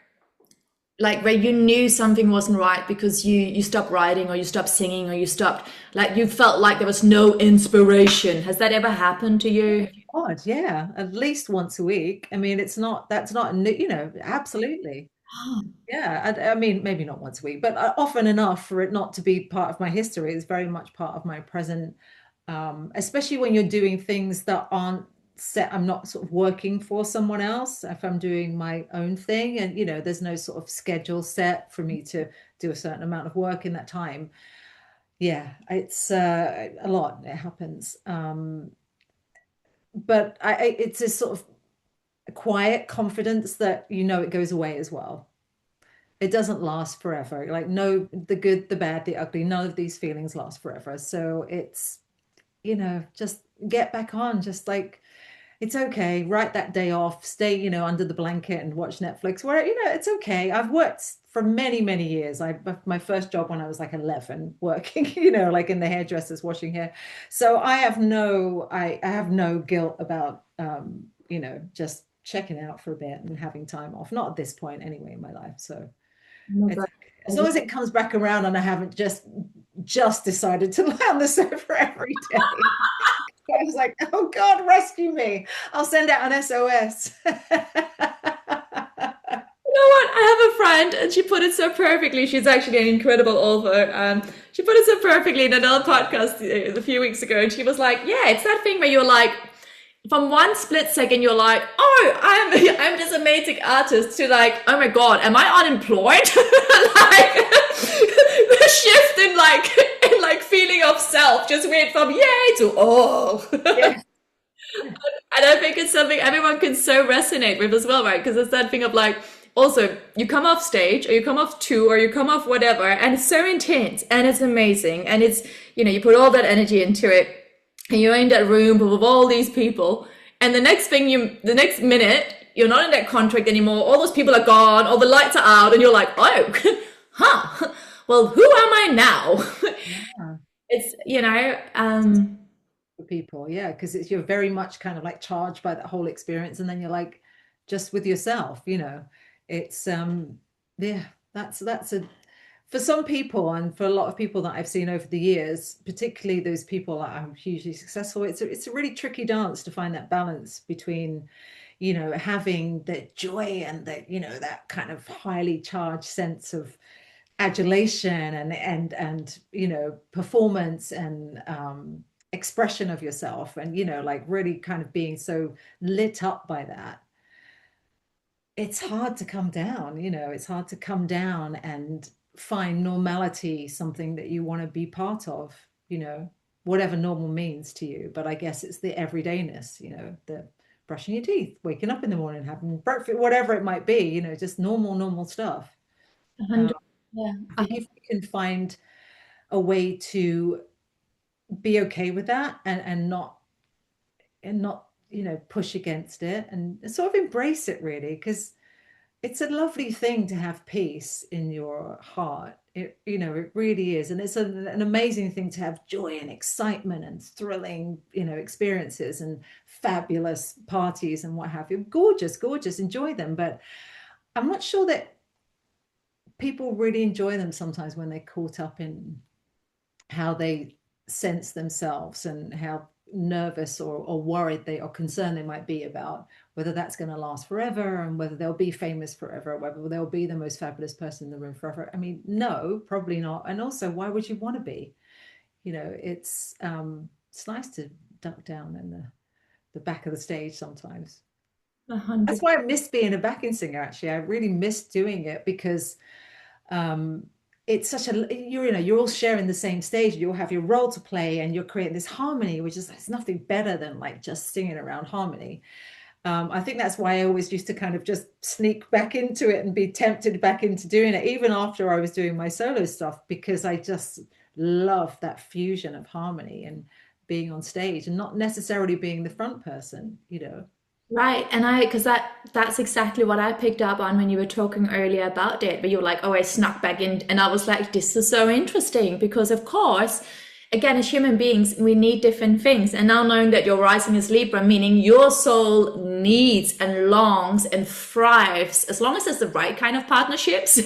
like where you knew something wasn't right because you stopped writing or you stopped singing or you stopped, like you felt like there was no inspiration? Has that ever happened to you? God, yeah, at least once a week. I mean, that's not new, absolutely. Yeah, I mean, maybe not once a week, but often enough for it not to be part of my history. It's very much part of my present, especially when you're doing things that aren't set. I'm not sort of working for someone else. If I'm doing my own thing, and there's no sort of schedule set for me to do a certain amount of work in that time. Yeah, it's a lot. It happens, but it's a sort of a quiet confidence that it goes away as well. It doesn't last forever. Like, no, the good, the bad, the ugly, none of these feelings last forever. So it's, just get back on, just like, it's okay. Write that day off, stay, under the blanket and watch Netflix, where, it's okay. I've worked for many, many years. My first job when I was like 11 working, like in the hairdressers washing hair. So I have no guilt about, just checking out for a bit and having time off. Not at this point anyway in my life. So Oh my it's God. as long as it comes back around and I haven't just decided to lie on the sofa every day. I was like, oh God, rescue me. I'll send out an SOS. You know what? I have a friend, and she put it so perfectly. She's actually an incredible author. She put it so perfectly in another podcast a few weeks ago, and she was like, "Yeah, it's that thing where you're like, from one split second, you're like, oh, I'm this amazing artist, to like, oh my God, am I unemployed? Like the shift in like feeling of self just went from yay to oh." Yeah. And I think it's something everyone can so resonate with as well, right? Because it's that thing of like, also, you come off stage or you come off tour or you come off whatever, and it's so intense and it's amazing. And it's, you put all that energy into it and you're in that room with all these people. And the next minute, you're not in that contract anymore. All those people are gone, all the lights are out, and you're like, oh, huh, well, who am I now? Yeah. It's, For people, yeah, because you're very much kind of like charged by that whole experience, and then you're like just with yourself. It's yeah, that's a for some people, and for a lot of people that I've seen over the years, particularly those people that are hugely successful, it's a really tricky dance to find that balance between, having the joy and that kind of highly charged sense of adulation and performance and expression of yourself, and like really kind of being so lit up by that. It's hard to come down. It's hard to come down and find normality, something that you want to be part of, whatever normal means to you. But I guess it's the everydayness, the brushing your teeth, waking up in the morning, having breakfast, whatever it might be, just normal stuff. um, 100, yeah. I think if you can find a way to be okay with that, and not push against it, and sort of embrace it, really, because it's a lovely thing to have peace in your heart. It really is, and it's an amazing thing to have joy and excitement and thrilling experiences and fabulous parties and what have you. Gorgeous, enjoy them. But I'm not sure that people really enjoy them sometimes when they're caught up in how they sense themselves and how nervous or worried or concerned they might be about whether that's going to last forever, and whether they'll be famous forever, whether they'll be the most fabulous person in the room forever. I mean, no, probably not. And also, why would you want to be? It's nice to duck down in the back of the stage sometimes. That's 100. why I miss being a backing singer. Actually, I really miss doing it, because it's such you're all sharing the same stage. You'll have your role to play, and you're creating this harmony, which is, there's nothing better than like just singing around harmony. I think that's why I always used to kind of just sneak back into it and be tempted back into doing it, even after I was doing my solo stuff, because I just love that fusion of harmony and being on stage and not necessarily being the front person, you know. Right, and because that's exactly what I picked up on when you were talking earlier about it, but you were like, oh, I snuck back in, and I was like, this is so interesting because, of course, again, as human beings, we need different things. And now knowing that your rising is Libra, meaning your soul needs and longs and thrives, as long as it's the right kind of partnerships.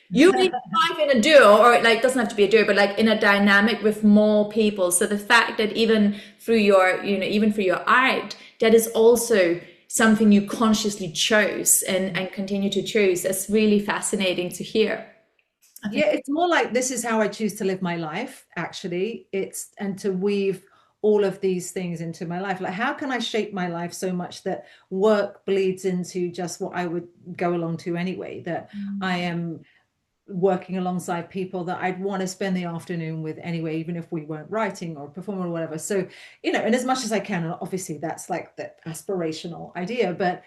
You need to thrive in a duo, or like doesn't have to be a duo, but like in a dynamic with more people. So the fact that even through your, even through your art, that is also something you consciously chose and continue to choose. That's really fascinating to hear. Yeah, it's more like this is how I choose to live my life, actually. And to weave all of these things into my life. Like, how can I shape my life so much that work bleeds into just what I would go along to anyway, that I am working alongside people that I'd want to spend the afternoon with anyway, even if we weren't writing or performing or whatever. So, and as much as I can, and obviously that's like the aspirational idea, but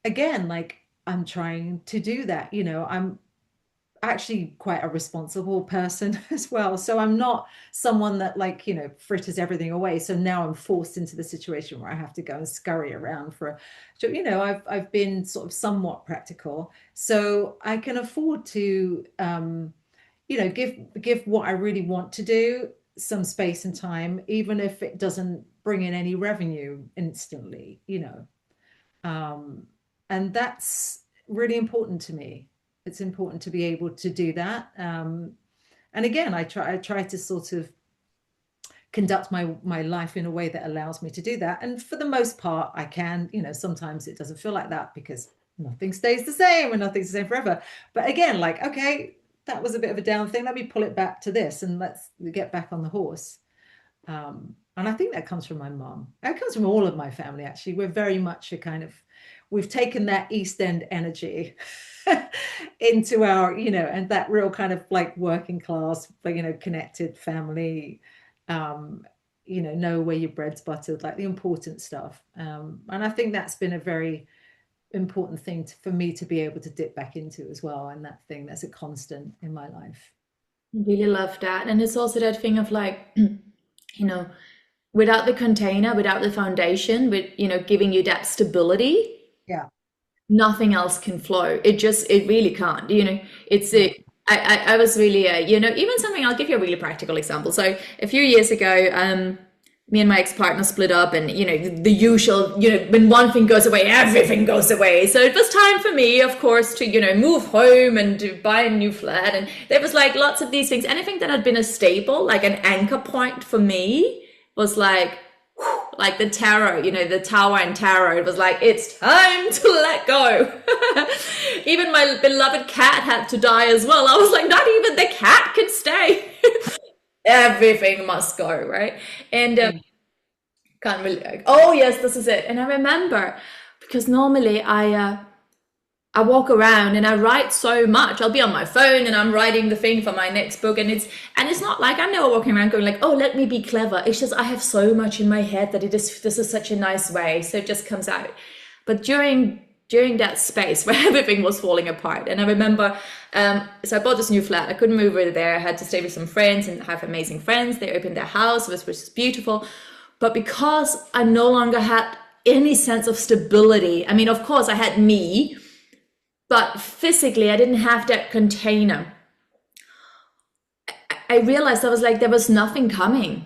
again, like I'm trying to do that, I'm actually quite a responsible person as well. So I'm not someone that like, fritters everything away. So now I'm forced into the situation where I have to go and scurry around I've been sort of somewhat practical. So I can afford to, give what I really want to do some space and time, even if it doesn't bring in any revenue instantly, and that's really important to me. It's important to be able to do that. And again, I try to sort of conduct my life in a way that allows me to do that. And for the most part, I can, sometimes it doesn't feel like that because nothing stays the same and nothing's the same forever. But again, like, okay, that was a bit of a down thing. Let me pull it back to this and let's get back on the horse. And I think that comes from my mom. That comes from all of my family, actually. We're very much we've taken that East End energy into our, and that real kind of like working class, connected family, know where your bread's buttered, like the important stuff. And I think that's been a very important thing for me to be able to dip back into as well. And that's a constant in my life. Really love that. And it's also that thing of like, without the container, without the foundation, with, giving you that stability. Yeah. Nothing else can flow. It really can't, I was really, even something, I'll give you a really practical example. So a few years ago, me and my ex-partner split up and, the usual, when one thing goes away, everything goes away. So it was time for me, of course, to, move home and to buy a new flat. And there was like lots of these things. Anything that had been a staple, like an anchor point for me was like the tarot, the tower and tarot. It was like, it's time to let go. Even my beloved cat had to die as well. I was like, not even the cat can stay. Everything must go, right? And can't really, oh yes, this is it. And I remember, because normally I walk around and I write so much. I'll be on my phone and I'm writing the thing for my next book, and it's not like I'm never walking around going like, oh, let me be clever. It's just I have so much in my head that this is such a nice way, so it just comes out. But during that space where everything was falling apart, and I remember, so I bought this new flat. I couldn't move over there. I had to stay with some friends and have amazing friends. They opened their house, which was beautiful. But because I no longer had any sense of stability, I mean, of course I had me, but physically, I didn't have that container. I realized there was nothing coming.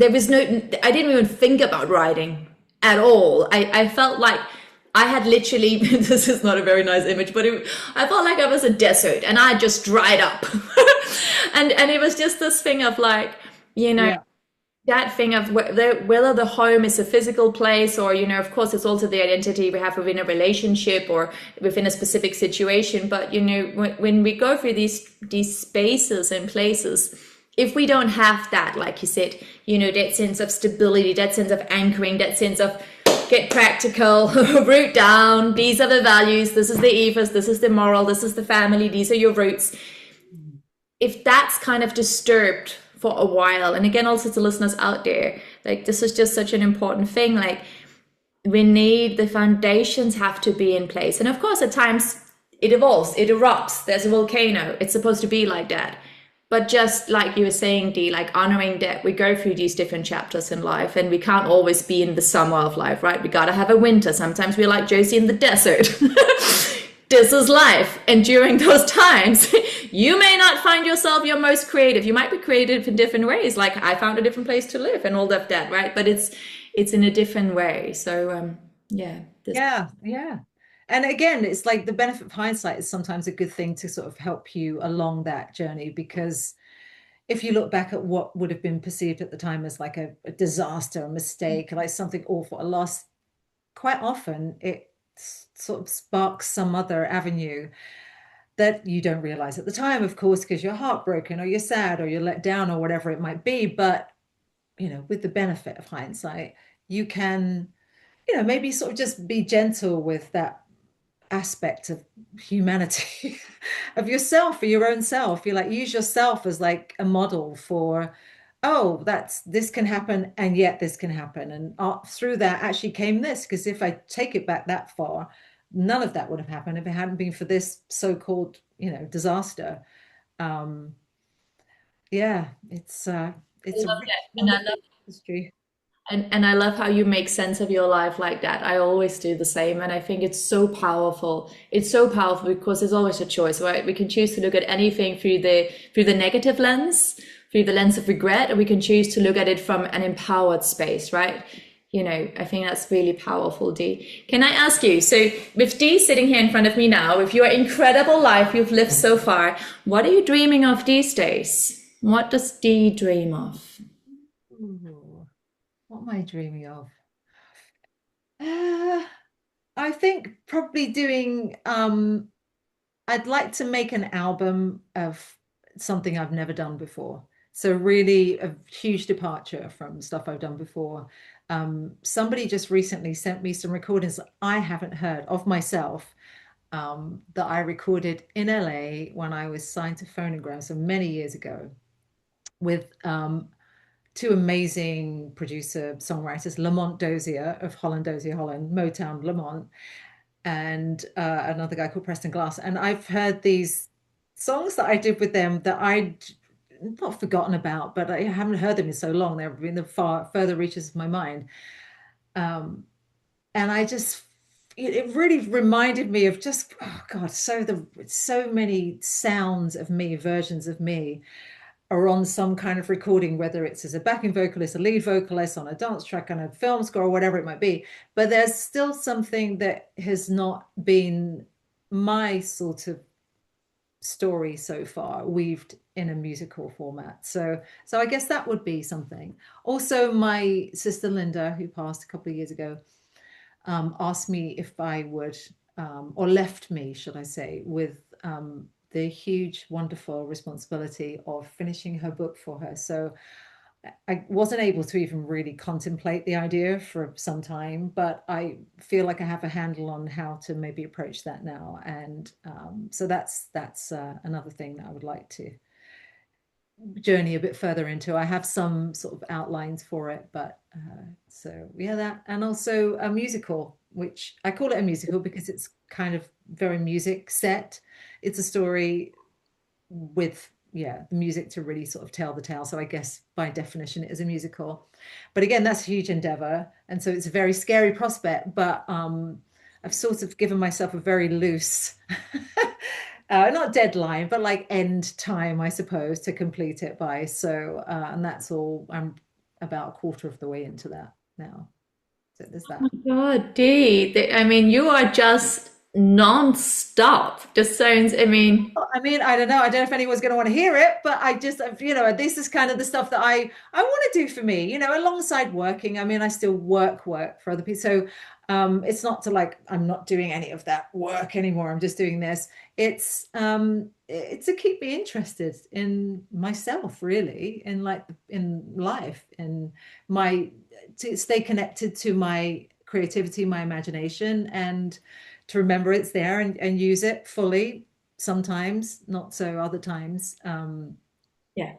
I didn't even think about writing at all. I felt like I had literally, this is not a very nice image, but I felt like I was a desert and I just dried up. and it was just this thing of like, yeah. That thing of whether the home is a physical place or, of course, it's also the identity we have within a relationship or within a specific situation. But, when we go through these spaces and places, if we don't have that, like you said, that sense of stability, that sense of anchoring, that sense of get practical, root down, these are the values, this is the ethos, this is the moral, this is the family, these are your roots. If that's kind of disturbed for a while, and again, also to listeners out there, like this is just such an important thing, like the foundations have to be in place. And of course, at times it evolves, it erupts, there's a volcano, it's supposed to be like that. But just like you were saying, Dee, like honoring that we go through these different chapters in life and we can't always be in the summer of life, right? We gotta have a winter. Sometimes we're like Josie in the desert. This is life. And during those times, you may not find yourself your most creative. You might be creative in different ways. Like I found a different place to live and all of that, right? But it's in a different way. So yeah, this Yeah, yeah. And again, it's like the benefit of hindsight is sometimes a good thing to sort of help you along that journey, because if you look back at what would have been perceived at the time as like a disaster, a mistake, like something awful, a loss, quite often it sort of sparks some other avenue that you don't realize at the time, of course, because you're heartbroken or you're sad or you're let down or whatever it might be. But, with the benefit of hindsight, you can, maybe sort of just be gentle with that aspect of humanity of yourself, for your own self. You like use yourself as like a model for, oh, this can happen, and yet this can happen, and through that actually came this, because if I take it back that far, none of that would have happened if it hadn't been for this so-called disaster. um yeah, I it's a love rich, that. And I wonderful love history. and I love how you make sense of your life like that. I always do the same, and I think it's so powerful. It's so powerful because there's always a choice, right? We can choose to look at anything through the negative lens, through the lens of regret, or we can choose to look at it from an empowered space, right? I think that's really powerful, Dee. Can I ask you, so with Dee sitting here in front of me now, with your incredible life you've lived so far, what are you dreaming of these days? What does Dee dream of? Ooh, what am I dreaming of? uh, I think probably doing I'd like to make an album of something I've never done before. So really a huge departure from stuff I've done before. Somebody just recently sent me some recordings that I haven't heard of myself, that I recorded in LA when I was signed to Phonogram, so many years ago, with two amazing producer songwriters, Lamont Dozier of Holland Dozier Holland, Motown Lamont, and another guy called Preston Glass. And I've heard these songs that I did with them that I'd not forgotten about, but I haven't heard them in so long. They're in the further reaches of my mind. Um, and I just, it really reminded me of just, oh God, so many sounds of me, versions of me are on some kind of recording, whether it's as a backing vocalist, a lead vocalist, on a dance track, on a film score, or whatever it might be. But there's still something that has not been my sort of story so far weaved in a musical format. So I guess that would be something. Also, my sister Linda, who passed a couple of years ago, asked me if I would, or left me, should I say, with the huge, wonderful responsibility of finishing her book for her. So I wasn't able to even really contemplate the idea for some time, but I feel like I have a handle on how to maybe approach that now. And so that's another thing that I would like to journey a bit further into. I have some sort of outlines for it, but so yeah, that. And also a musical, which I call it a musical because it's kind of very music set. It's a story with, yeah, the music to really sort of tell the tale. So I guess by definition it is a musical. But again, that's a huge endeavor, and so it's a very scary prospect. But I've sort of given myself a very loose not deadline, but like end time, I suppose, to complete it by. So and that's all. I'm about a quarter of the way into that now. So there's that. God, Dee, I mean, you are just non-stop. Just sounds, I mean, I mean, I don't know. I don't know if anyone's going to want to hear it, but I just, this is kind of the stuff that I want to do for me, alongside working. I mean, I still work for other people. So it's not to like, I'm not doing any of that work anymore. I'm just doing this. It's to keep me interested in myself, really, in like in life, in to stay connected to my creativity, my imagination, and to remember it's there and use it fully. Sometimes, not so other times. yeah.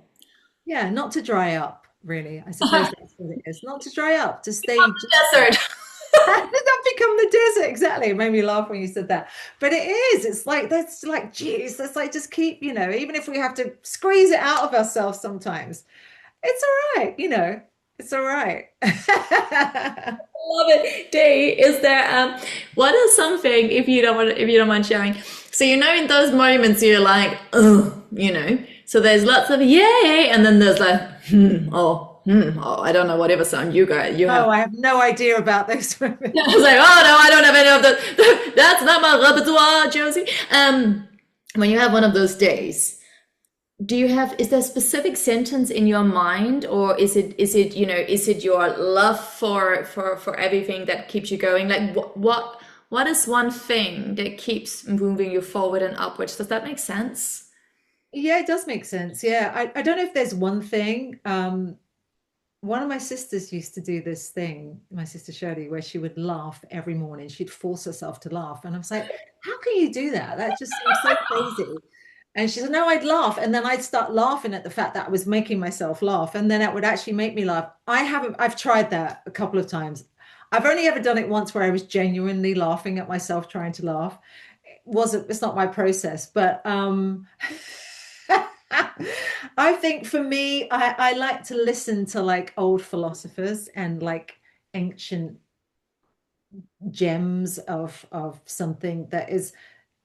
Yeah, not to dry up, really. I suppose that's what it is. Not to dry up, to stay, Desert. not become the exactly. It made me laugh when you said that. But it is, it's like, that's like, geez, that's like, just keep, even if we have to squeeze it out of ourselves sometimes, it's all right, it's all right. Love it. Dee, is there what is something if you don't mind sharing? So in those moments you're like, oh, So there's lots of yay, and then there's like, oh, I don't know whatever sound you have. Oh, I have no idea about those women. I was like, oh no, I don't have any of that. That's not my repertoire, Josie. When you have one of those days, is there a specific sentence in your mind, or is it your love for everything that keeps you going? Like what is one thing that keeps moving you forward and upwards? Does that make sense? Yeah, it does make sense. Yeah, I don't know if there's one thing. One of my sisters used to do this thing, my sister Shirley, where she would laugh every morning. She'd force herself to laugh. And I was like, how can you do that? That just seems so crazy. And she said, no, I'd laugh. And then I'd start laughing at the fact that I was making myself laugh. And then that would actually make me laugh. I've tried that a couple of times. I've only ever done it once where I was genuinely laughing at myself trying to laugh. It's not my process, but I think for me, I like to listen to like old philosophers and like ancient gems of something that is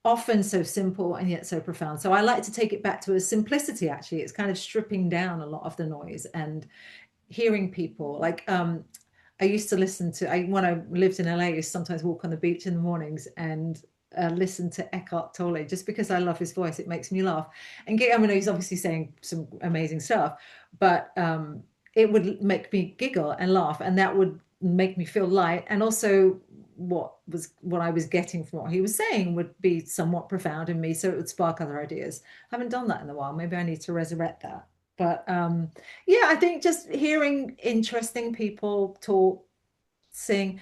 often so simple and yet so profound. So I like to take it back to a simplicity, actually. It's kind of stripping down a lot of the noise and hearing people. Like I used to listen to, when I lived in LA, I used to sometimes walk on the beach in the mornings and listen to Eckhart Tolle, just because I love his voice. It makes me laugh. And I mean, he's obviously saying some amazing stuff, but it would make me giggle and laugh, and that would make me feel light. And also what I was getting from what he was saying would be somewhat profound in me, so it would spark other ideas. I haven't done that in a while. Maybe I need to resurrect that. But yeah, I think just hearing interesting people talk, sing.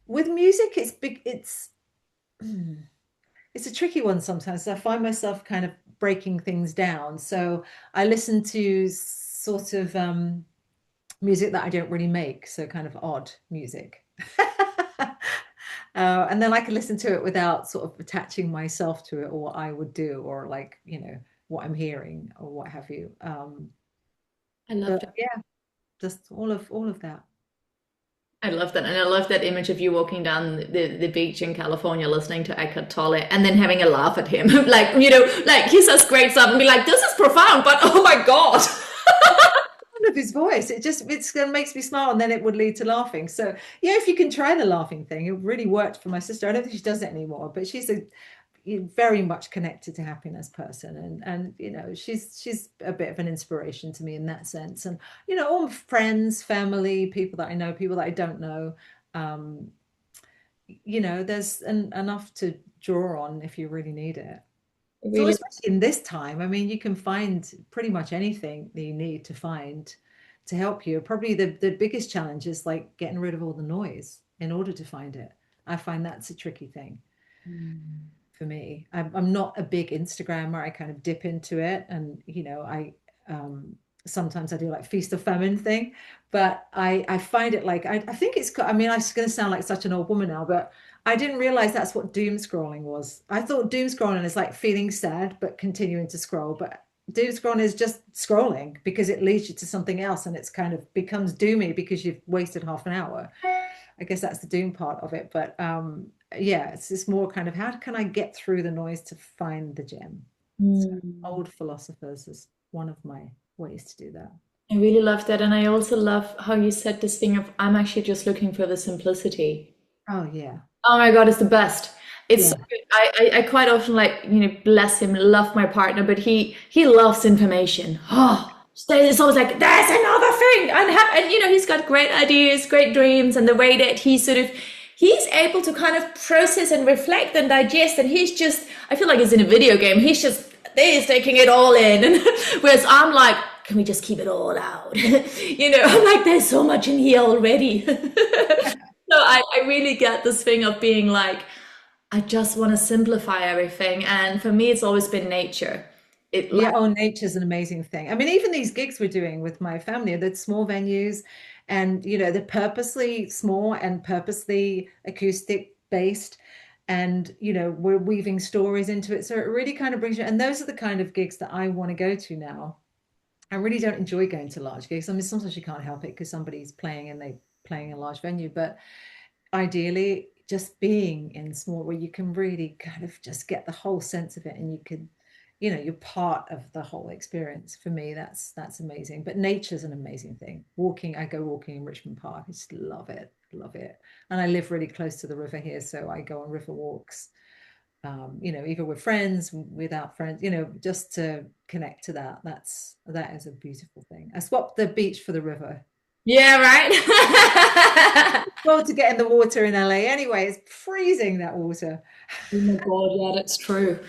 With music, it's big, it's a tricky one sometimes. I find myself kind of breaking things down. So I listen to sort of music that I don't really make, so kind of odd music. And then I can listen to it without sort of attaching myself to it, or what I would do, or like, what I'm hearing or what have you. I love that. Yeah, just all of that. I love that. And I love that image of you walking down the beach in California listening to Eckhart Tolle and then having a laugh at him. Like, like he says great stuff and be like, this is profound, but oh my God. Of his voice, it makes me smile, and then it would lead to laughing. So yeah, if you can try the laughing thing, it really worked for my sister. I don't think she does it anymore, but she's a very much connected to happiness person, and she's a bit of an inspiration to me in that sense. And all friends, family, people that I know, people that I don't know, there's enough to draw on if you really need it. So Really, especially in this time, I mean, you can find pretty much anything that you need to find to help you. Probably the biggest challenge is like getting rid of all the noise in order to find it. I find that's a tricky thing for me. I'm not a big Instagrammer. I kind of dip into it, and I sometimes I do like feast or famine thing, but I find it like I think it's. I mean, I'm going to sound like such an old woman now, but I didn't realize that's what doom scrolling was. I thought doom scrolling is like feeling sad but continuing to scroll, but doom scrolling is just scrolling because it leads you to something else, and it's kind of becomes doomy because you've wasted half an hour. I guess that's the doom part of it, but yeah, it's more kind of how can I get through the noise to find the gem. So old philosophers is one of my ways to do that. I really love that. And I also love how you said this thing of, I'm actually just looking for the simplicity. Oh yeah. Oh my God, it's the best. It's Yeah. so good. I quite often like, bless him, love my partner, but he loves information. Oh, it's always like, there's another thing. And he's got great ideas, great dreams, and the way that he's able to kind of process and reflect and digest, and I feel like he's in a video game. He's taking it all in. And whereas I'm like, can we just keep it all out? I'm like, there's so much in here already. So I really get this thing of being like, I just want to simplify everything. And for me, it's always been nature. Yeah, nature's an amazing thing. I mean, even these gigs we're doing with my family, they're small venues, and they're purposely small and purposely acoustic based, and we're weaving stories into it, so it really kind of brings you. And those are the kind of gigs that I want to go to now. I really don't enjoy going to large gigs. I mean, sometimes you can't help it because somebody's playing and they playing a large venue, but ideally just being in small, where you can really kind of just get the whole sense of it, and you could, you're part of the whole experience. For me, that's amazing. But nature's an amazing thing. Walking, I go walking in Richmond Park. I just love it, love it. And I live really close to the river here, so I go on river walks, either with friends, without friends, just to connect to that. That is a beautiful thing. I swapped the beach for the river. Yeah, right. Well, to get in the water in LA anyway, it's freezing, that water. Oh my God, yeah, that's true.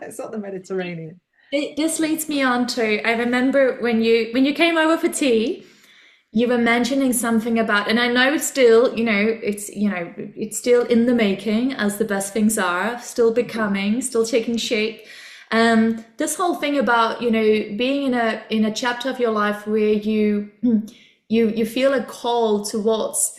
It's not the Mediterranean. This leads me on to, I remember when you came over for tea, you were mentioning something about, and I know it's still, it's still in the making, as the best things are, still becoming, still taking shape. This whole thing about, being in a chapter of your life where you feel a call towards,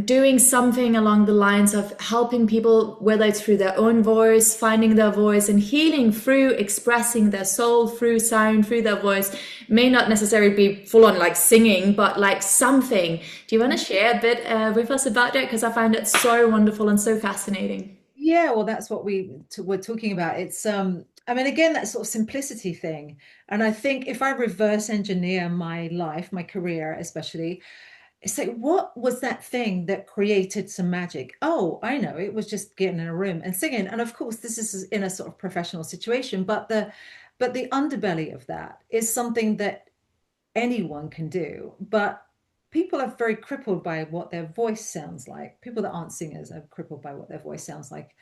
doing something along the lines of helping people, whether it's through their own voice, finding their voice, and healing through expressing their soul through sound, through their voice. May not necessarily be full on like singing, but like something. Do you want to share a bit with us about that? Because I find it so wonderful and so fascinating. Yeah, well, that's what we're talking about. It's I mean, again, that sort of simplicity thing. And I think if I reverse engineer my life, my career especially, it's like, what was that thing that created some magic? Oh, I know, it was just getting in a room and singing. And of course, this is in a sort of professional situation, but the underbelly of that is something that anyone can do. But people are very crippled by what their voice sounds like. People that aren't singers are crippled by what their voice sounds like.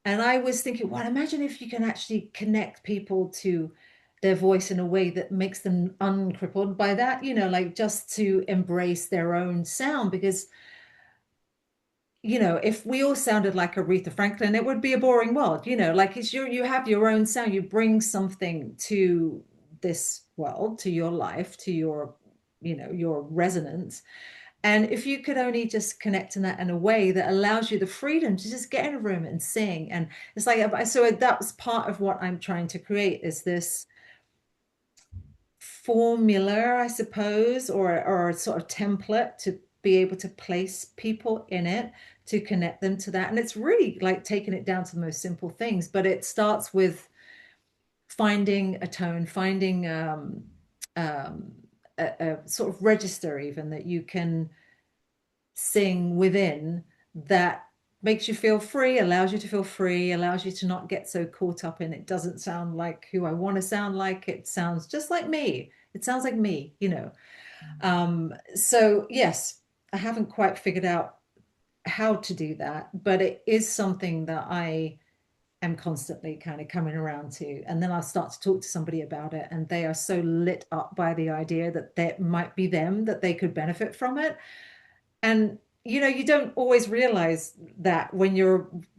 And I was thinking, well, imagine if you can actually connect people to their voice in a way that makes them uncrippled by that, like just to embrace their own sound. Because, if we all sounded like Aretha Franklin, it would be a boring world, like you have your own sound, you bring something to this world, to your life, to your resonance. And if you could only just connect in that in a way that allows you the freedom to just get in a room and sing. And it's like, so that was part of what I'm trying to create, is this formula, I suppose, or a sort of template to be able to place people in it, to connect them to that. And it's really like taking it down to the most simple things, but it starts with finding a tone, finding a sort of register even that you can sing within, that makes you feel free, allows you to feel free, allows you to not get so caught up in, it doesn't sound like who I want to sound like, it sounds just like me, it sounds like me, so yes, I haven't quite figured out how to do that, but it is something that I am constantly kind of coming around to. And then I'll start to talk to somebody about it, and they are so lit up by the idea that that might be them, that they could benefit from it. And you don't always realize that when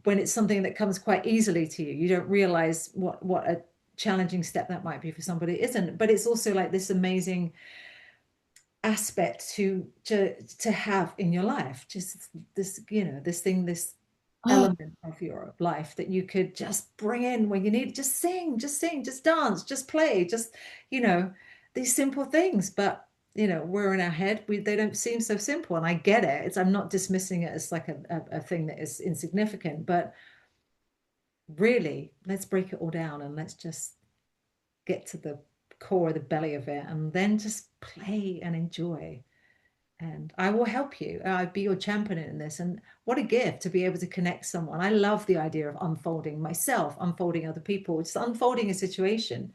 it's something that comes quite easily to you. You don't realize what a challenging step that might be for somebody. It isn't, but it's also like this amazing aspect to have in your life, just this this element of your life that you could just bring in when you need. Just sing, just dance, just play, just these simple things. But we're in our head, they don't seem so simple, and I get it. I'm not dismissing it as like a thing that is insignificant, but really, let's break it all down and let's just get to the core, the belly of it, and then just play and enjoy. And I will help you. I'll be your champion in this. And what a gift to be able to connect someone. I love the idea of unfolding myself, unfolding other people, just unfolding a situation.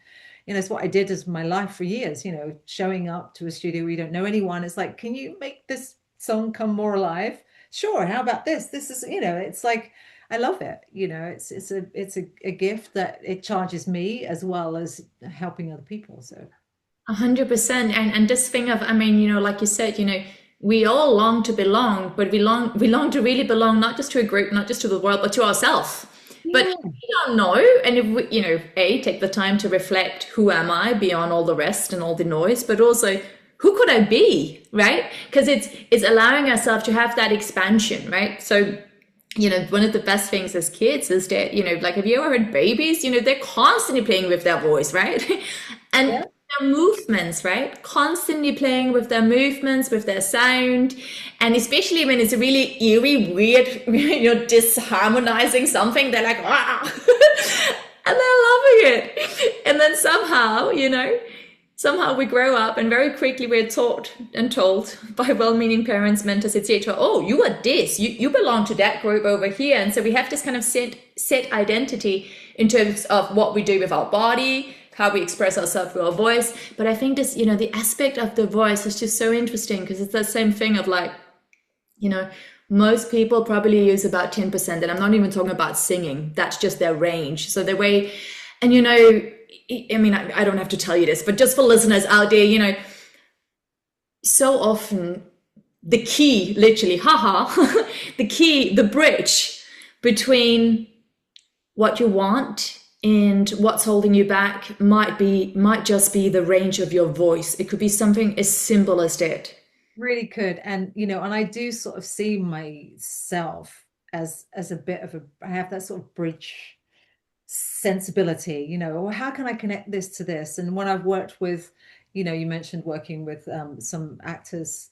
It's what I did as my life for years, showing up to a studio where you don't know anyone. It's like, can you make this song come more alive? Sure. How about this? This is, it's like, I love it. It's a gift that it charges me as well as helping other people. So 100%. And this thing of, I mean, like you said, we all long to belong, but we long to really belong, not just to a group, not just to the world, but to ourselves. But yeah. we don't know. And if we, take the time to reflect, who am I beyond all the rest and all the noise, but also who could I be, right? Because it's allowing ourselves to have that expansion, right? So, one of the best things as kids is that, like, have you ever heard babies? They're constantly playing with their voice, right? And Yeah. their movements, right? Constantly playing with their movements, with their sound. And especially when it's a really eerie, weird, disharmonizing something, they're like, wow. And they're loving it. And then somehow we grow up and very quickly we're taught and told by well-meaning parents, mentors, etc. Oh, you are this, you belong to that group over here. And so we have this kind of set identity in terms of what we do with our body, how we express ourselves through our voice. But I think this, the aspect of the voice is just so interesting, because it's that same thing of like, most people probably use about 10%, and I'm not even talking about singing. That's just their range. So the way, and I mean, I don't have to tell you this, but just for listeners out there, so often the key, literally, the bridge between what you want and what's holding you back might just be the range of your voice. It could be something as simple as that. Really could. And, and I do sort of see myself as a bit of I have that sort of bridge sensibility, or how can I connect this to this? And when I've worked with, you mentioned working with some actors,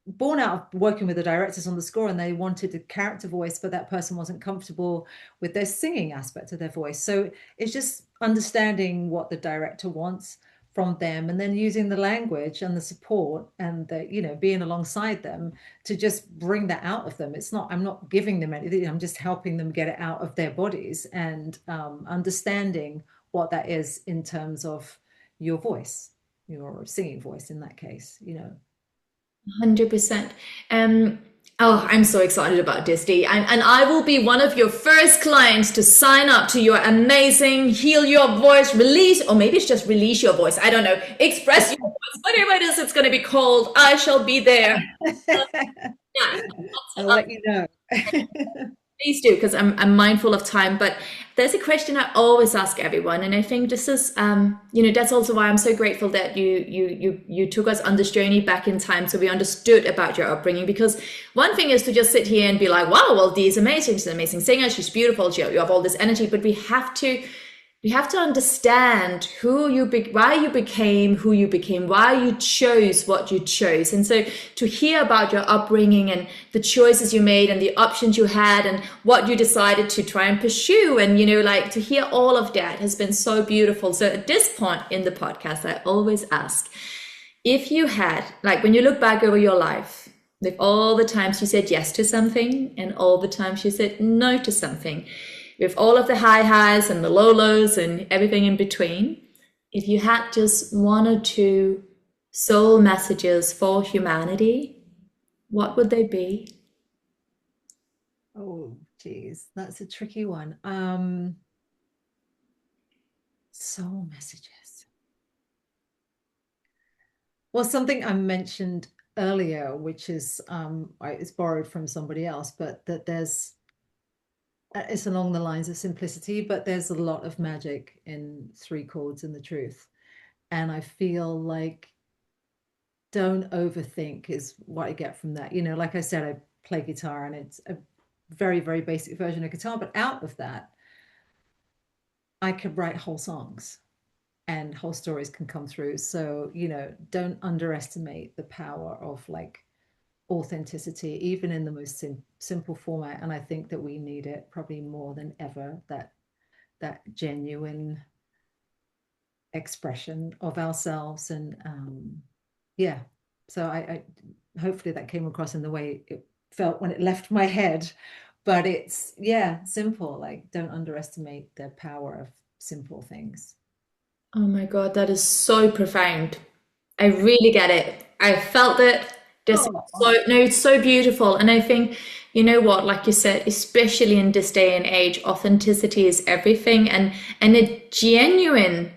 born out of working with the directors on the score, and they wanted a character voice, but that person wasn't comfortable with their singing aspect of their voice. So it's just understanding what the director wants from them, and then using the language and the support and the, being alongside them to just bring that out of them. I'm not giving them anything, I'm just helping them get it out of their bodies, and understanding what that is in terms of your voice, your singing voice in that case, 100%. Oh, I'm so excited about this, Dee. And I will be one of your first clients to sign up to your amazing Heal Your Voice release, or maybe it's just release your voice. I don't know. Express your voice. Whatever it is it's going to be called, I shall be there. Yeah. I'll let you know. Please do, because I'm mindful of time. But there's a question I always ask everyone, and I think this is, that's also why I'm so grateful that you took us on this journey back in time, so we understood about your upbringing. Because one thing is to just sit here and be like, wow, well, Dee is amazing. She's an amazing singer. She's beautiful. You have all this energy. But we have to understand why you became who you became, why you chose what you chose. And so to hear about your upbringing and the choices you made and the options you had and what you decided to try and pursue, and to hear all of that has been so beautiful. So at this point in the podcast, I always ask, if you had, like, when you look back over your life, with all the times you said yes to something and all the times you said no to something, with all of the high highs and the low lows and everything in between, if you had just one or two soul messages for humanity, what would they be? Oh, geez, that's a tricky one. Soul messages. Well, something I mentioned earlier, which is it's borrowed from somebody else, but that it's along the lines of simplicity, but there's a lot of magic in 3 chords and the truth. And I feel like don't overthink is what I get from that. Like I said, I play guitar, and it's a very, very basic version of guitar, but out of that, I could write whole songs and whole stories can come through. So, don't underestimate the power of like authenticity, even in the most simple format. And I think that we need it probably more than ever, that genuine expression of ourselves. And so I hopefully that came across in the way it felt when it left my head. But it's simple. Like, don't underestimate the power of simple things. Oh my God, that is so profound. I really get it. I felt it. It's so beautiful. And I think, like you said, especially in this day and age, authenticity is everything, and a genuine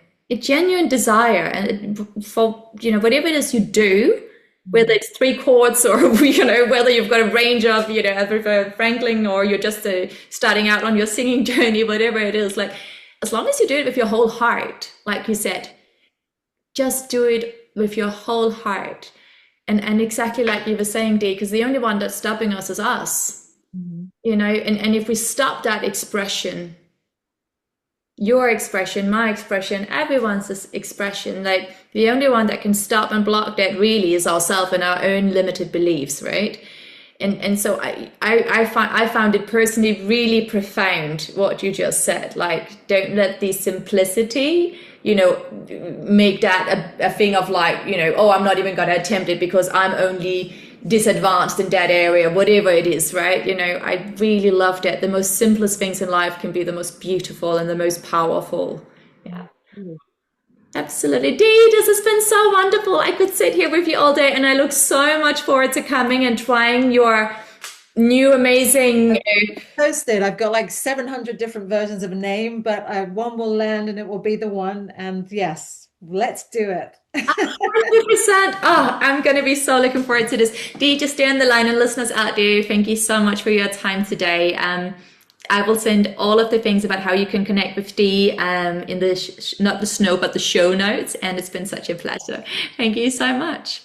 desire, and for whatever it is you do, whether it's 3 chords or whether you've got a range of Franklin, or you're just starting out on your singing journey, whatever it is, like, as long as you do it with your whole heart, like you said, just do it with your whole heart. And exactly like you were saying, Dee, because the only one that's stopping us is us, you know, and if we stop that expression, your expression, my expression, everyone's expression, like the only one that can stop and block that really is ourselves and our own limited beliefs, right? And so I found it personally really profound what you just said. Like, don't let the simplicity, you know, make that a thing of like, you know, oh, I'm not even going to attempt it because I'm only disadvantaged in that area, whatever it is, right? You know, I really love that. The most simplest things in life can be the most beautiful and the most powerful. Yeah. Absolutely. Dee, this has been so wonderful. I could sit here with you all day, and I look so much forward to coming and trying your new amazing. Posted. I've got like 700 different versions of a name, but one will land and it will be the one. And yes, let's do it. 100%. Oh, I'm going to be so looking forward to this. Dee, just stay on the line, and listeners out there, thank you so much for your time today. I will send all of the things about how you can connect with Dee in the not the snow, but the show notes. And it's been such a pleasure. Thank you so much.